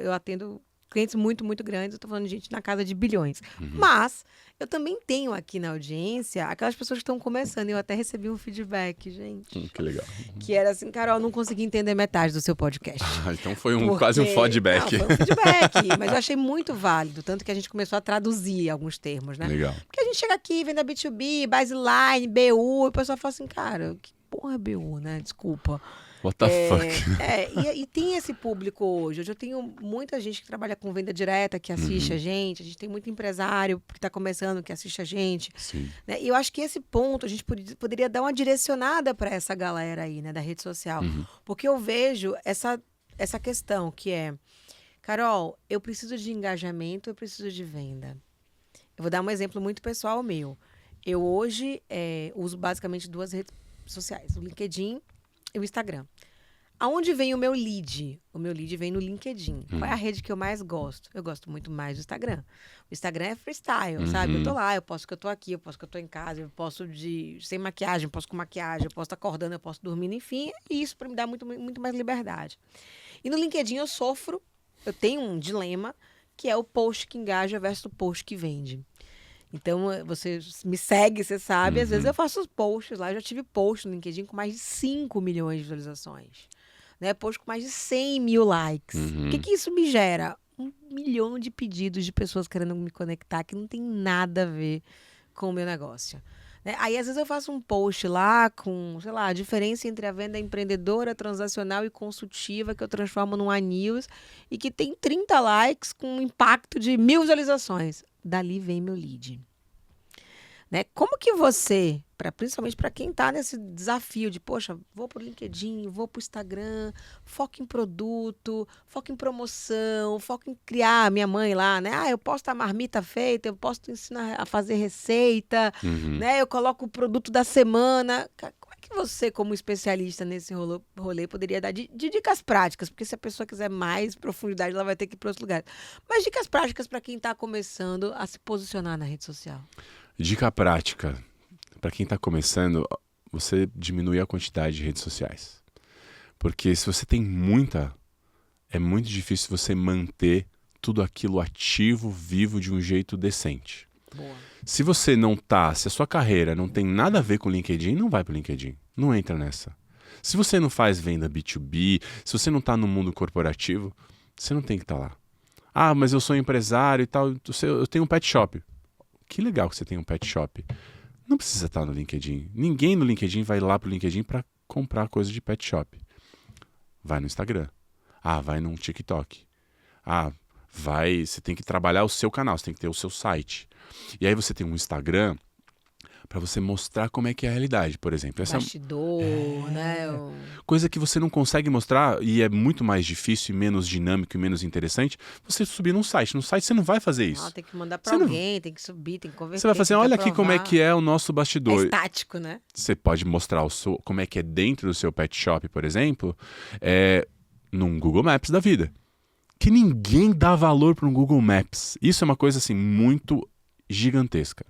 eu atendo clientes muito, muito grandes, eu tô falando de gente na casa de bilhões. Mas eu também tenho aqui na audiência aquelas pessoas que estão começando. Eu até recebi um feedback, gente, Que legal. que era assim, Carol, não consegui entender metade do seu podcast. Então foi quase um feedback. Não, foi um feedback, mas eu achei muito válido, tanto que a gente começou a traduzir alguns termos, né? Legal. Porque a gente chega aqui, vem da B2B, baseline, BU, e o pessoal fala assim, cara, que porra é BU, né? Desculpa. What the fuck? E tem esse público hoje. Hoje eu tenho muita gente que trabalha com venda direta, que assiste a gente tem muito empresário que está começando, que assiste a gente. Sim. Né? E eu acho que esse ponto a gente poderia dar uma direcionada para essa galera aí, né, da rede social. Porque eu vejo essa questão que é, Carol, eu preciso de engajamento, eu preciso de venda. Eu vou dar um exemplo muito pessoal meu. Eu hoje uso basicamente 2 redes sociais, o LinkedIn e o Instagram. Aonde vem o meu lead? O meu lead vem no LinkedIn. Qual é a rede que eu mais gosto? Eu gosto muito mais do Instagram. O Instagram é freestyle, sabe? Eu tô lá, eu posto que eu tô aqui, eu posto que eu tô em casa, eu posto sem maquiagem, eu posto com maquiagem, eu posto acordando, eu posto dormindo, enfim. E isso para me dar muito, muito mais liberdade. E no LinkedIn eu tenho um dilema, que é o post que engaja versus o post que vende. Então, você me segue, você sabe. Às vezes eu faço os posts lá. Eu já tive post no LinkedIn com mais de 5 milhões de visualizações. Né? Post com mais de 100 mil likes. O que isso me gera? 1 milhão de pedidos de pessoas querendo me conectar que não tem nada a ver com o meu negócio. Né? Aí, às vezes, eu faço um post lá com, sei lá, a diferença entre a venda empreendedora, transacional e consultiva, que eu transformo numa news e que tem 30 likes com um impacto de 1.000 visualizações. Dali vem meu lead. Né? Como que você, principalmente para quem está nesse desafio de, poxa, vou para o LinkedIn, vou para o Instagram, foco em produto, foco em promoção, foco em criar, minha mãe lá, né? Eu posto a marmita feita, eu posso ensinar a fazer receita, né? Eu coloco o produto da semana. Como é que você, como especialista nesse rolê, poderia dar de dicas práticas? Porque se a pessoa quiser mais profundidade, ela vai ter que ir para outros lugares. Mas dicas práticas para quem está começando a se posicionar na rede social. Dica prática. Para quem está começando, você diminui a quantidade de redes sociais. Porque se você tem muita, é muito difícil você manter tudo aquilo ativo, vivo, de um jeito decente. Boa. Se a sua carreira não tem nada a ver com o LinkedIn, não vai para o LinkedIn. Não entra nessa. Se você não faz venda B2B, se você não está no mundo corporativo, você não tem que estar lá. Ah, mas eu sou empresário e tal, eu tenho um pet shop. Que legal que você tem um pet shop. Não precisa estar no LinkedIn. Ninguém no LinkedIn vai lá pro LinkedIn para comprar coisa de pet shop. Vai no Instagram. Ah, vai no TikTok. Ah, você tem que trabalhar o seu canal, você tem que ter o seu site. E aí você tem um Instagram Para você mostrar como é que é a realidade, por exemplo. Essa Bastidor, né? coisa que você não consegue mostrar e é muito mais difícil e menos dinâmico e menos interessante, você subir num site. No site você não vai fazer isso. Tem que mandar Você pra não- alguém, tem que subir, tem que converter, Você vai fazer, tem que olha aqui como é aprovar. que é o nosso É bastidor. estático, né? Você pode mostrar como é que é dentro do seu pet shop, por exemplo, num Google Maps da vida. Que ninguém dá valor para um Google Maps. Isso é uma coisa assim muito gigantesca.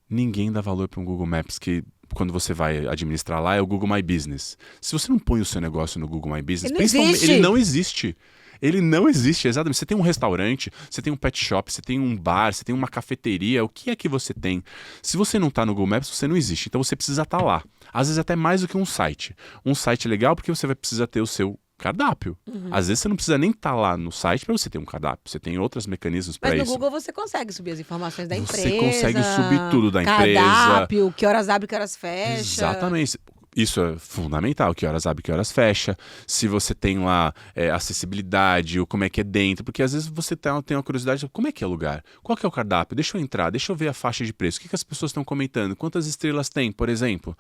Ninguém dá valor para um Google Maps que quando você vai administrar lá é o Google My Business. Se você não põe o seu negócio no Google My Business, Ele não principalmente existe. ele não existe. Ele não existe, exatamente. Você tem um restaurante, você tem um pet shop, você tem um bar, você tem uma cafeteria. O que é que você tem? Se você não está no Google Maps, você não existe. Então você precisa estar lá. Às vezes até mais do que um site. Um site é legal porque você vai precisar ter o seu cardápio. Às vezes você não precisa nem estar lá no site para você ter um cardápio. Você tem outros mecanismos para Mas no isso. Google você consegue subir as informações da empresa. Você consegue subir tudo da empresa. Cardápio, que horas abre, que horas fecha. Exatamente. Isso é fundamental, que horas abre, que horas fecha. Se você tem lá acessibilidade, ou como é que é dentro. Porque às vezes você tem uma curiosidade, como é que é o lugar? Qual que é o cardápio? Deixa eu entrar, deixa eu ver a faixa de preço. O que as pessoas estão comentando? Quantas estrelas tem, por exemplo?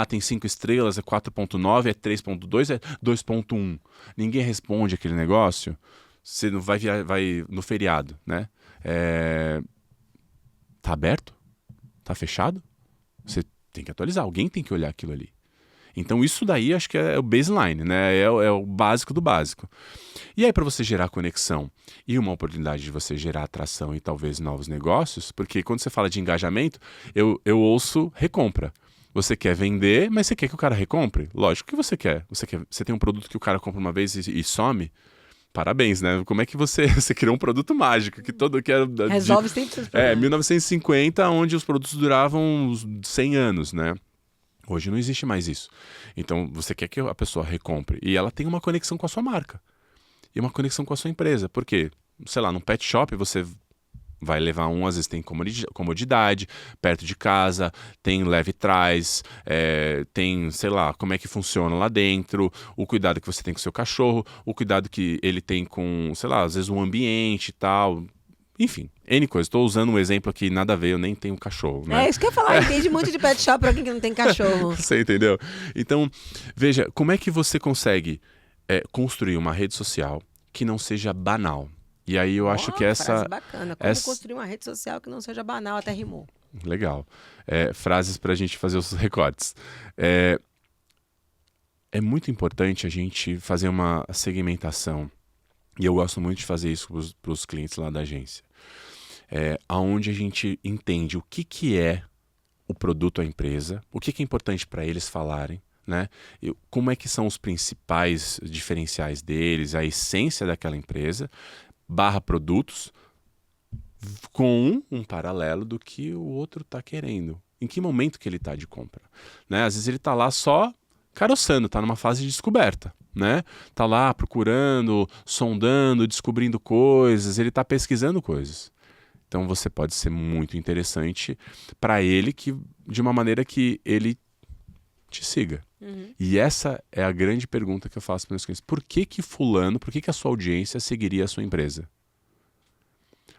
Tem 5 estrelas, é 4.9, é 3.2, é 2.1. Ninguém responde aquele negócio. Você não vai no feriado, né? Tá aberto? Tá fechado? Você tem que atualizar, alguém tem que olhar aquilo ali. Então isso daí acho que é o baseline, né? É o básico do básico. E aí para você gerar conexão e uma oportunidade de você gerar atração e talvez novos negócios, porque quando você fala de engajamento, eu ouço recompra. Você quer vender, mas você quer que o cara recompre? Lógico que você quer. Você tem um produto que o cara compra uma vez e some? Parabéns, né? Como é que você criou um produto mágico que todo que era Resolve sempre os problemas. 1950, onde os produtos duravam uns 100 anos, né? Hoje não existe mais isso. Então, você quer que a pessoa recompre e ela tem uma conexão com a sua marca e uma conexão com a sua empresa. Porque, sei lá, num pet shop você vai levar às vezes tem comodidade, perto de casa, tem leve e traz, tem, sei lá, como é que funciona lá dentro, o cuidado que você tem com o seu cachorro, o cuidado que ele tem com, sei lá, às vezes o ambiente e tal. Enfim, N coisa. Estou usando um exemplo aqui, nada a ver, eu nem tenho cachorro, né? É isso que eu ia falar, entende muito de pet shop pra alguém que não tem cachorro. Você entendeu? Então, veja, como é que você consegue construir uma rede social que não seja banal? E aí eu acho que Frase bacana. Como construir uma rede social que não seja banal, até rimou. Legal. Frases para a gente fazer os recortes. É muito importante a gente fazer uma segmentação. E eu gosto muito de fazer isso para os clientes lá da agência. Onde a gente entende o que é o produto à empresa, o que é importante para eles falarem, né? E como é que são os principais diferenciais deles, a essência daquela empresa, / produtos, com um paralelo do que o outro está querendo. Em que momento que ele está de compra, né? Às vezes ele está lá só caroçando, está numa fase de descoberta, né? Tá lá procurando, sondando, descobrindo coisas, ele está pesquisando coisas. Então você pode ser muito interessante para ele de uma maneira que ele te siga. E essa é a grande pergunta que eu faço para meus clientes. Por que a sua audiência seguiria a sua empresa?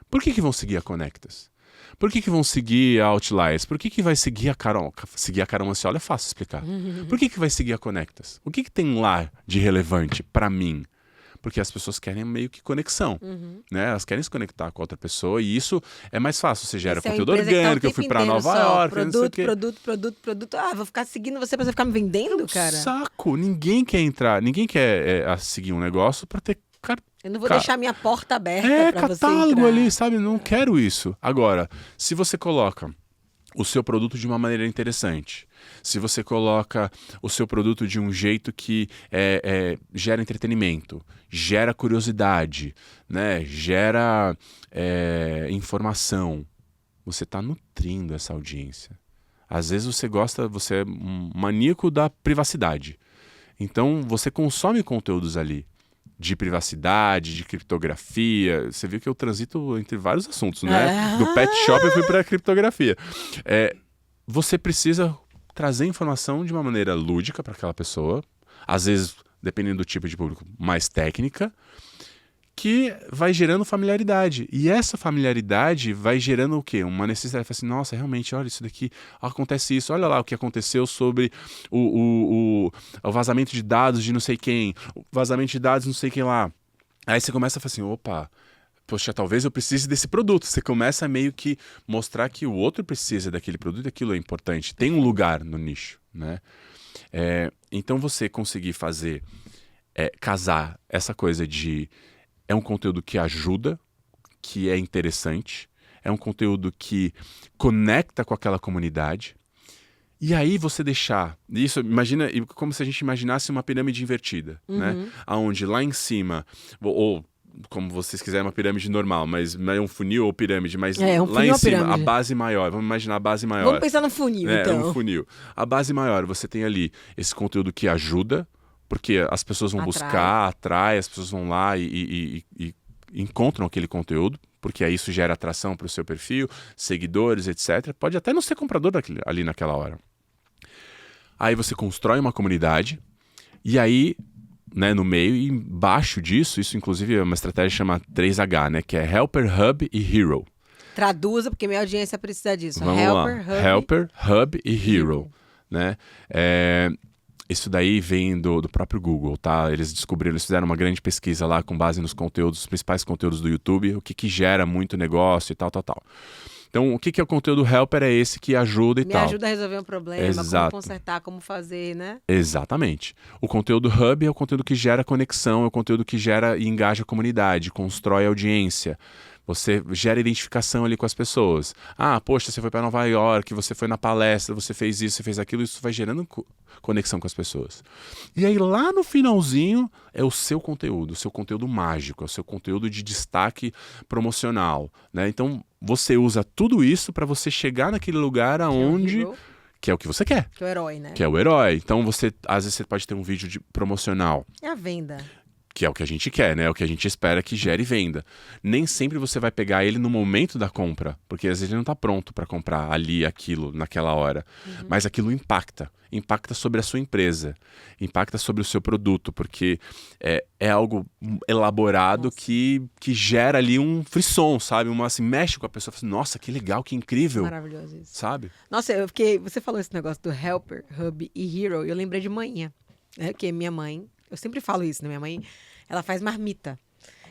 Por que vão seguir a Conectas? Por que vão seguir a Outliers? Por que vai seguir a Carol? Seguir a Carol Mancioli é fácil explicar. Por que vai seguir a Conectas? O que tem lá de relevante para mim? Porque as pessoas querem meio que conexão, né? Elas querem se conectar com outra pessoa e isso é mais fácil. Você gera conteúdo orgânico, eu fui para Nova York, não sei o quê. Produto. Vou ficar seguindo você pra você ficar me vendendo, cara? Saco! Ninguém quer entrar, ninguém quer seguir um negócio para ter eu não vou deixar minha porta aberta pra você catálogo entrar. ali, sabe? Não quero isso. Agora, se você coloca o seu produto de uma maneira interessante, se você coloca o seu produto de um jeito que gera entretenimento, gera curiosidade, né? Gera informação, você está nutrindo essa audiência. Às vezes você é um maníaco da privacidade. Então, você consome conteúdos ali de privacidade, de criptografia. Você viu que eu transito entre vários assuntos, né? Do pet shop eu fui para a criptografia. Você precisa trazer informação de uma maneira lúdica para aquela pessoa, às vezes, dependendo do tipo de público, mais técnica, que vai gerando familiaridade. E essa familiaridade vai gerando o quê? Uma necessidade. Assim, nossa, realmente, olha isso daqui, acontece isso, olha lá o que aconteceu sobre o vazamento de dados de não sei quem, o vazamento de dados não sei quem lá. Aí você começa a falar assim, opa, poxa, talvez eu precise desse produto. Você começa a meio que mostrar que o outro precisa daquele produto e aquilo é importante. Tem um lugar no nicho, né? Então você conseguir fazer, casar essa coisa de... É um conteúdo que ajuda, que é interessante, é um conteúdo que conecta com aquela comunidade. E aí você deixar... Isso, imagina, como se a gente imaginasse uma pirâmide invertida, né? Onde lá em cima, ou como vocês quiserem, uma pirâmide normal, mas não é um funil ou pirâmide, mas um lá funil em ou cima, pirâmide? a base maior, vamos imaginar a base maior. Vamos pensar no funil, então. Um funil. A base maior, você tem ali esse conteúdo que ajuda, porque as pessoas vão buscar, atrai, as pessoas vão lá e encontram aquele conteúdo, porque aí isso gera atração para o seu perfil, seguidores, etc. Pode até não ser comprador ali naquela hora. Aí você constrói uma comunidade, e aí, né, no meio e embaixo disso, isso inclusive é uma estratégia que chama 3H, né, que é Helper, Hub e Hero. Traduza, porque minha audiência precisa disso. Vamos lá. Helper, Hub e Hero. Né? Isso daí vem do próprio Google, tá? Eles fizeram uma grande pesquisa lá com base nos conteúdos, os principais conteúdos do YouTube, o que gera muito negócio e tal. Então, o que é o conteúdo Helper? É esse que ajuda e tal. Me ajuda a resolver um problema, Exato. como consertar, como fazer, né? Exatamente. O conteúdo Hub é o conteúdo que gera conexão, é o conteúdo que gera e engaja a comunidade, constrói audiência. Você gera identificação ali com as pessoas. Ah, poxa, você foi para Nova York, você foi na palestra, você fez isso, você fez aquilo, isso vai gerando conexão com as pessoas. E aí lá no finalzinho é o seu conteúdo mágico, é o seu conteúdo de destaque promocional, né? Então você usa tudo isso para você chegar naquele lugar aonde... Que é o que você quer. Que é o herói, né? Que é o herói. Então às vezes você pode ter um vídeo promocional. É a venda. Que é o que a gente quer, né? É o que a gente espera que gere venda. Nem sempre você vai pegar ele no momento da compra, porque às vezes ele não está pronto para comprar ali, aquilo, naquela hora. Mas aquilo impacta. Impacta sobre a sua empresa. Impacta sobre o seu produto, porque é algo elaborado que gera ali um frisson, sabe? Assim, mexe com a pessoa. Nossa, que legal, que incrível. Maravilhoso isso. Sabe? Nossa, você falou esse negócio do Helper, Hub e Hero, e eu lembrei de manhã. Porque minha mãe... Eu sempre falo isso, né? Minha mãe, ela faz marmita.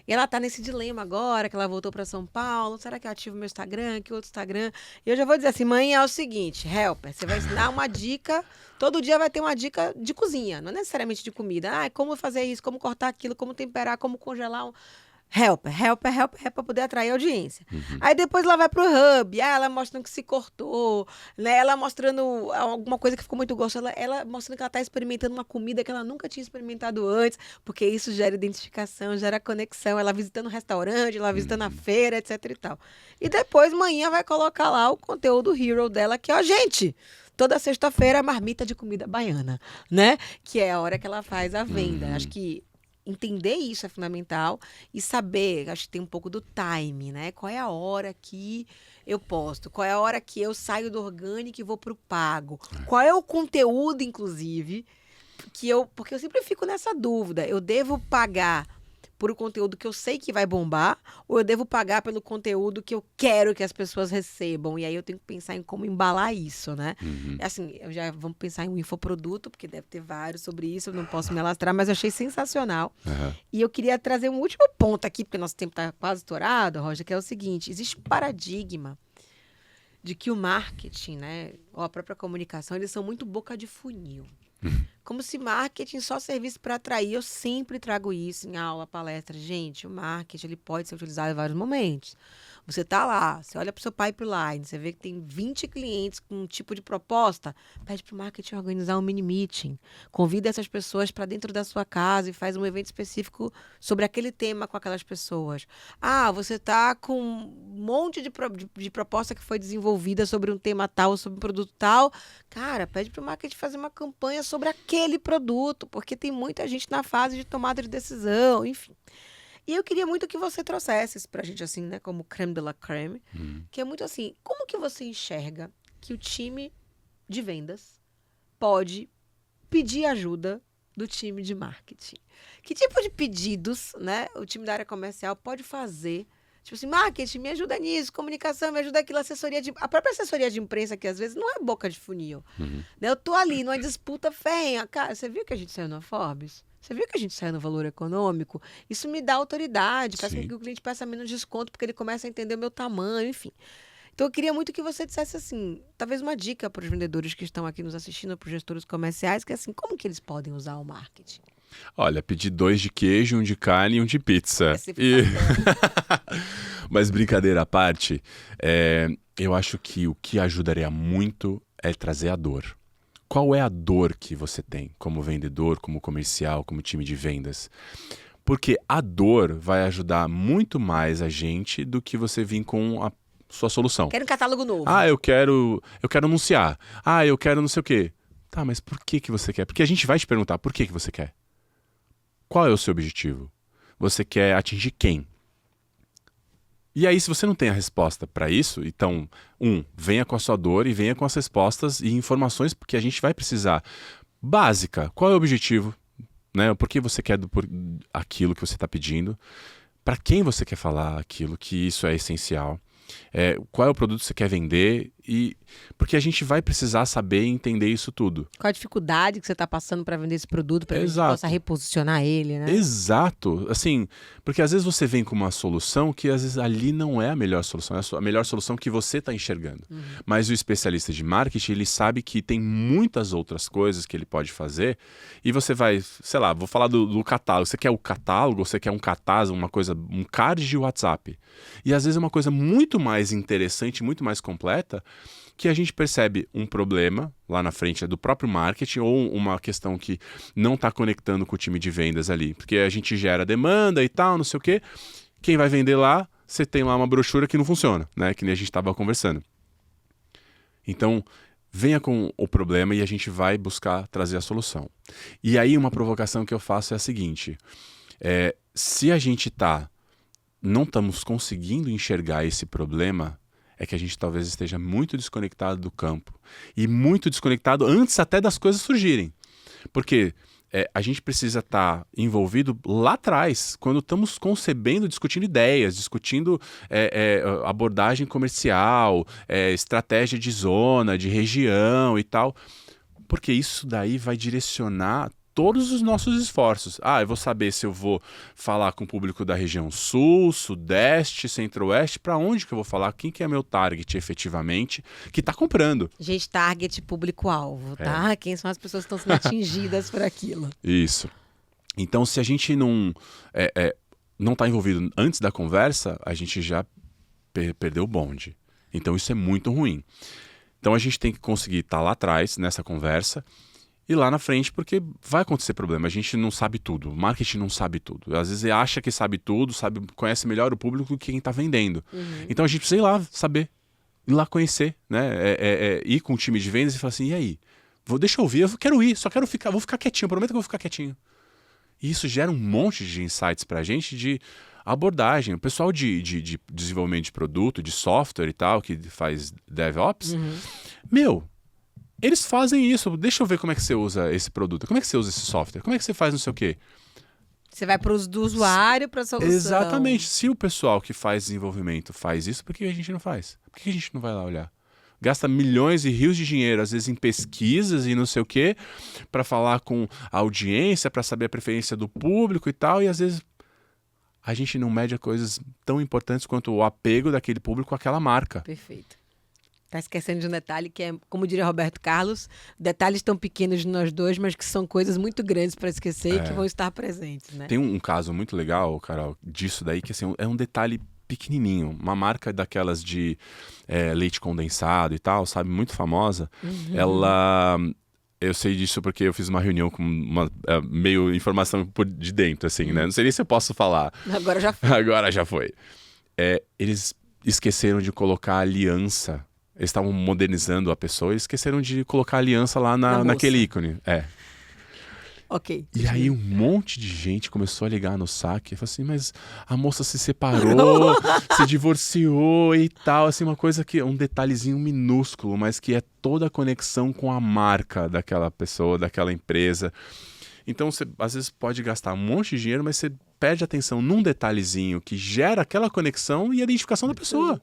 E ela tá nesse dilema agora, que ela voltou para São Paulo. Será que eu ativo meu Instagram? Que outro Instagram? E eu já vou dizer assim, mãe, é o seguinte, Helper, você vai ensinar uma dica, todo dia vai ter uma dica de cozinha, não necessariamente de comida. Como fazer isso, como cortar aquilo, como temperar, como congelar Helper, para poder atrair audiência. Aí depois ela vai pro Hub, ela mostrando que se cortou, né? Ela mostrando alguma coisa que ficou muito gostosa, ela mostrando que ela tá experimentando uma comida que ela nunca tinha experimentado antes, porque isso gera identificação, gera conexão, ela visitando o restaurante, ela visitando a feira, etc e tal. E depois manhã vai colocar lá o conteúdo hero dela, que é, gente, toda sexta-feira marmita de comida baiana, né? Que é a hora que ela faz a venda. Acho que entender isso é fundamental e saber, acho que tem um pouco do time, né? Qual é a hora que eu posto? Qual é a hora que eu saio do orgânico e vou pro pago? Qual é o conteúdo, inclusive, porque eu sempre fico nessa dúvida. Eu devo pagar por o conteúdo que eu sei que vai bombar ou eu devo pagar pelo conteúdo que eu quero que as pessoas recebam? E aí eu tenho que pensar em como embalar isso, né? Assim, vamos pensar em um infoproduto, porque deve ter vários sobre isso, eu não posso me alastrar, mas eu achei sensacional. E eu queria trazer um último ponto aqui, porque nosso tempo está quase estourado, Roger, que é o seguinte, existe um paradigma de que o marketing, né, ou a própria comunicação, eles são muito boca de funil. Como se marketing só servisse para atrair. Eu sempre trago isso em aula, palestra. Gente, o marketing ele pode ser utilizado em vários momentos. Você tá lá, você olha para o seu pipeline, você vê que tem 20 clientes com um tipo de proposta, pede para o marketing organizar um mini meeting. Convida essas pessoas para dentro da sua casa e faz um evento específico sobre aquele tema com aquelas pessoas. Você tá com um monte de proposta que foi desenvolvida sobre um tema tal, sobre um produto tal. Cara, pede para o marketing fazer uma campanha sobre aquele produto, porque tem muita gente na fase de tomada de decisão, enfim. E eu queria muito que você trouxesse isso pra gente, assim, né? Como creme de la creme. Que é muito assim, como que você enxerga que o time de vendas pode pedir ajuda do time de marketing. Que tipo de pedidos, né, o time da área comercial pode fazer? Tipo assim, marketing, me ajuda nisso, comunicação, me ajuda aquilo, a própria assessoria de imprensa, que às vezes não é boca de funil. Né? Eu tô ali numa disputa ferrenha. Cara, você viu que a gente saiu na Forbes? Você viu que a gente saiu no Valor Econômico? Isso me dá autoridade, faz com Sim. que o cliente peça menos desconto, porque ele começa a entender o meu tamanho, enfim. Então, eu queria muito que você dissesse assim, talvez uma dica para os vendedores que estão aqui nos assistindo, para os gestores comerciais, que é assim, como que eles podem usar o marketing? Olha, pedi 2 de queijo, um de carne e um de pizza. Esse fica bom. Mas brincadeira à parte, eu acho que o que ajudaria muito é trazer a dor. Qual é a dor que você tem como vendedor, como comercial, como time de vendas? Porque a dor vai ajudar muito mais a gente do que você vir com a sua solução. Quero um catálogo novo. Ah, eu quero anunciar. Ah, eu quero não sei o quê. Tá, mas por que que você quer? Porque a gente vai te perguntar por que que você quer. Qual é o seu objetivo? Você quer atingir quem? E aí, se você não tem a resposta para isso, então, venha com a sua dor e venha com as respostas e informações, porque a gente vai precisar. Básica, qual é o objetivo? Né? Por que você quer aquilo que você está pedindo? Para quem você quer falar aquilo, que isso é essencial. Qual é o produto que você quer vender? Porque a gente vai precisar saber e entender isso tudo. Qual a dificuldade que você está passando para vender esse produto, para que a gente Exato. possa reposicionar ele, né? Exato, assim, porque às vezes você vem com uma solução que às vezes ali não é a melhor solução, é a melhor solução que você está enxergando. Mas o especialista de marketing, ele sabe que tem muitas outras coisas que ele pode fazer e você vai, sei lá, vou falar do catálogo. Você quer o catálogo, você quer um cartaz, uma coisa, um card de WhatsApp. E às vezes é uma coisa muito mais interessante, muito mais completa, que a gente percebe um problema lá na frente do próprio marketing ou uma questão que não está conectando com o time de vendas ali. Porque a gente gera demanda e tal, não sei o quê. Quem vai vender lá, você tem lá uma brochura que não funciona, né? Que nem a gente estava conversando. Então, venha com o problema e a gente vai buscar trazer a solução. E aí uma provocação que eu faço é a seguinte. Se a gente não estamos conseguindo enxergar esse problema, é que a gente talvez esteja muito desconectado do campo. E muito desconectado antes até das coisas surgirem. Porque a gente precisa estar envolvido lá atrás, quando estamos concebendo, discutindo ideias, discutindo abordagem comercial, estratégia de zona, de região e tal. Porque isso daí vai direcionar todos os nossos esforços. Eu vou saber se eu vou falar com o público da região sul, sudeste, centro-oeste, para onde que eu vou falar, quem que é meu target efetivamente, que está comprando. Gente, target público-alvo, tá? Quem são as pessoas que estão sendo atingidas por aquilo. Isso. Então, se a gente não está envolvido antes da conversa, a gente já perdeu o bonde. Então, isso é muito ruim. Então, a gente tem que conseguir estar lá atrás, nessa conversa, e lá na frente, porque vai acontecer problema. A gente não sabe tudo. O marketing não sabe tudo. Às vezes acha que sabe tudo, conhece melhor o público do que quem está vendendo. Então a gente precisa ir lá saber, ir lá conhecer, né? Ir com o time de vendas e falar assim, e aí? Deixa eu ouvir, eu quero ir, vou ficar quietinho, prometo que eu vou ficar quietinho. E isso gera um monte de insights pra gente de abordagem. O pessoal de desenvolvimento de produto, de software e tal, que faz DevOps, eles fazem isso. Deixa eu ver como é que você usa esse produto. Como é que você usa esse software? Como é que você faz não sei o quê? Você vai para do usuário para a solução. Exatamente. Se o pessoal que faz desenvolvimento faz isso, por que a gente não faz? Por que a gente não vai lá olhar? Gasta milhões e rios de dinheiro, às vezes em pesquisas e não sei o quê, para falar com a audiência, para saber a preferência do público e tal, e às vezes a gente não mede coisas tão importantes quanto o apego daquele público àquela marca. Perfeito. Tá esquecendo de um detalhe que é, como diria Roberto Carlos, detalhes tão pequenos de nós dois, mas que são coisas muito grandes para esquecer e que vão estar presentes, né? Tem um caso muito legal, Carol, disso daí, que assim, é um detalhe pequenininho. Uma marca daquelas de leite condensado e tal, sabe? Muito famosa. Ela... Eu sei disso porque eu fiz uma reunião com meio informação de dentro, assim, né? Não sei nem se eu posso falar. Agora já foi. Agora já foi. Eles esqueceram de colocar aliança. Eles estavam modernizando a pessoa e esqueceram de colocar aliança lá naquele ícone. Ok. E aí um monte de gente começou a ligar no saque e falou assim, mas a moça se separou, se divorciou e tal, assim, uma coisa que é um detalhezinho minúsculo, mas que é toda a conexão com a marca daquela pessoa, daquela empresa. Então, você às vezes pode gastar um monte de dinheiro, mas você perde atenção num detalhezinho que gera aquela conexão e a identificação da pessoa.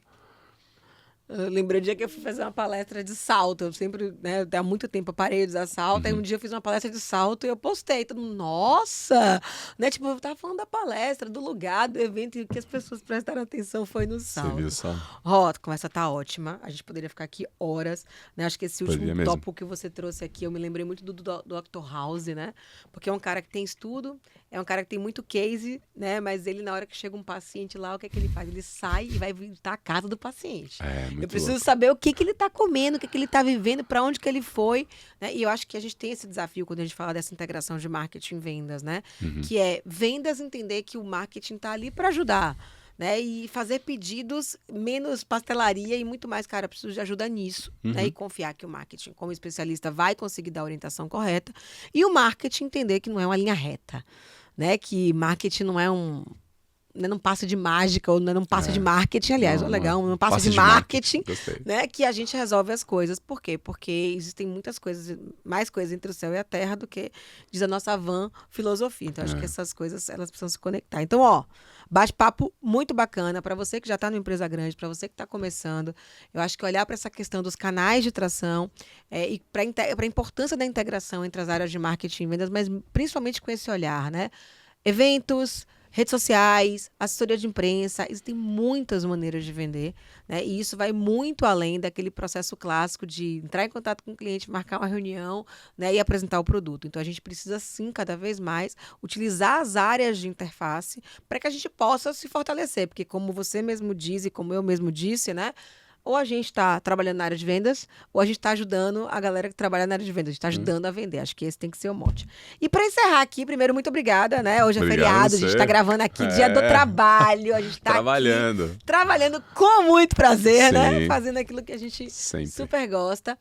Eu lembrei o dia que eu fui fazer uma palestra de salto. Eu sempre, né, há muito tempo eu parei de usar salto. Aí um dia eu fiz uma palestra de salto e eu postei. Todo mundo, nossa! Né? Tipo, eu tava falando da palestra, do lugar, do evento, e o que as pessoas prestaram atenção foi no Você viu salto. só? Ó, a conversa tá ótima. A gente poderia ficar aqui horas, né? Acho que esse último Poderia mesmo. tópico que você trouxe aqui, eu me lembrei muito do Dr. House, né? Porque é um cara que tem estudo, é um cara que tem muito case, né? Mas ele, na hora que chega um paciente lá, o que é que ele faz? Ele sai e vai visitar a casa do paciente. É, Eu muito preciso louco. saber o que que ele está comendo, o que que ele está vivendo, para onde que ele foi, né? E eu acho que a gente tem esse desafio quando a gente fala dessa integração de marketing e vendas, né? Que é vendas entender que o marketing está ali para ajudar, né? E fazer pedidos menos pastelaria e muito mais, cara, eu preciso de ajuda nisso, né? E confiar que o marketing, como especialista, vai conseguir dar a orientação correta. E o marketing entender que não é uma linha reta, né? Que marketing não é não passa de mágica, ou não passa de marketing, aliás, Não, ó, legal, não. não passa Passa de de marketing. marketing, Gostei. né, que a gente resolve as coisas. Por quê? Porque existem muitas coisas, mais coisas entre o céu e a terra do que diz a nossa van filosofia. Então, acho que essas coisas, elas precisam se conectar. Então, ó, bate-papo muito bacana para você que já está numa empresa grande, para você que está começando. Eu acho que olhar para essa questão dos canais de tração e para a importância da integração entre as áreas de marketing e vendas, mas principalmente com esse olhar, né? Eventos, redes sociais, assessoria de imprensa, existem muitas maneiras de vender, né? E isso vai muito além daquele processo clássico de entrar em contato com o cliente, marcar uma reunião, né, e apresentar o produto. Então a gente precisa sim, cada vez mais, utilizar as áreas de interface para que a gente possa se fortalecer, porque como você mesmo diz e como eu mesmo disse, né? Ou a gente está trabalhando na área de vendas, ou a gente está ajudando a galera que trabalha na área de vendas. A gente está ajudando a vender. Acho que esse tem que ser o mote. E para encerrar aqui, primeiro, muito obrigada, né? Hoje é Obrigado a feriado, a gente você. está gravando aqui, dia do trabalho. A gente está Trabalhando. aqui trabalhando com muito prazer, né? Sim. Fazendo aquilo que a gente Sempre. super gosta.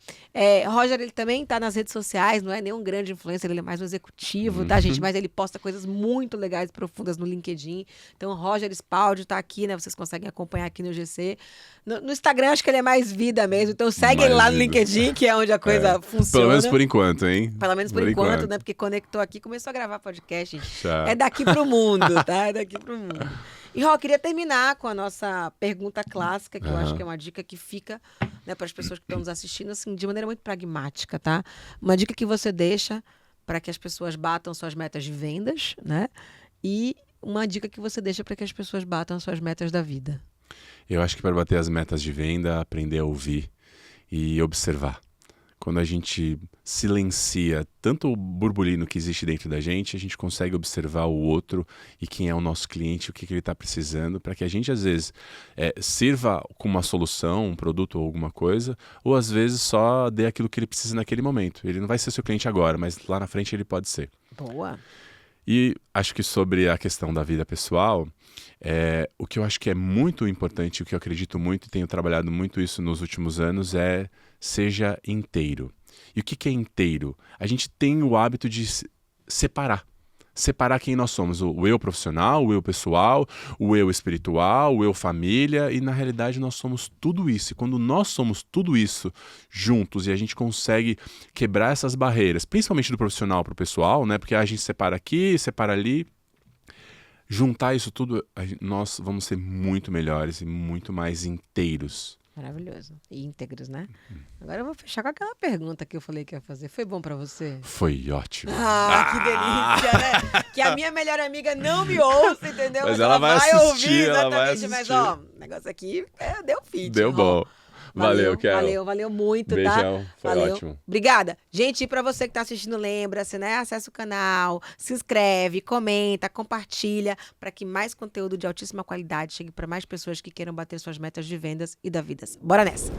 Roger, ele também está nas redes sociais, não é nenhum grande influencer, ele é mais um executivo, tá, gente? Mas ele posta coisas muito legais e profundas no LinkedIn. Então, o Roger Spaldi está aqui, né? Vocês conseguem acompanhar aqui no GC. No Instagram, acho que ele é mais vida mesmo. Então, segue ele lá no Mais vida. LinkedIn, que é onde a coisa funciona. Pelo menos por enquanto, hein? Pelo menos por enquanto, né? Porque conectou aqui, começou a gravar podcast, gente. Já. É daqui pro mundo, tá? É daqui pro mundo. E, Ró, queria terminar com a nossa pergunta clássica, que eu acho que é uma dica que fica, né, para as pessoas que estão nos assistindo, assim, de maneira muito pragmática, tá? Uma dica que você deixa para que as pessoas batam suas metas de vendas, né? E uma dica que você deixa para que as pessoas batam suas metas da vida. Eu acho que para bater as metas de venda, aprender a ouvir e observar. Quando a gente silencia tanto o burburinho que existe dentro da gente, a gente consegue observar o outro e quem é o nosso cliente, o que ele está precisando, para que a gente, às vezes, sirva com uma solução, um produto ou alguma coisa, ou às vezes só dê aquilo que ele precisa naquele momento. Ele não vai ser seu cliente agora, mas lá na frente ele pode ser. Boa. E acho que sobre a questão da vida pessoal, o que eu acho que é muito importante, o que eu acredito muito e tenho trabalhado muito isso nos últimos anos é seja inteiro. E o que é inteiro? A gente tem o hábito de separar. Separar quem nós somos, o eu profissional, o eu pessoal, o eu espiritual, o eu família, e na realidade nós somos tudo isso. E quando nós somos tudo isso juntos e a gente consegue quebrar essas barreiras, principalmente do profissional para o pessoal, né? Porque a gente separa aqui, separa ali, juntar isso tudo, nós vamos ser muito melhores e muito mais inteiros. Maravilhoso. E íntegros, né? Agora eu vou fechar com aquela pergunta que eu falei que ia fazer. Foi bom pra você? Foi ótimo. Que delícia, né? Que a minha melhor amiga não me ouça, entendeu? Mas ela vai assistir, ouvir, ela vai exatamente. Mas, assistir. ó, o negócio aqui deu fit. Deu bom. Valeu, Carol. Valeu muito, Beijão, tá? foi Valeu. ótimo. Obrigada. Gente, e pra você que tá assistindo, lembra-se, né? Acessa o canal, se inscreve, comenta, compartilha, para que mais conteúdo de altíssima qualidade chegue para mais pessoas que queiram bater suas metas de vendas e da vida. Bora nessa!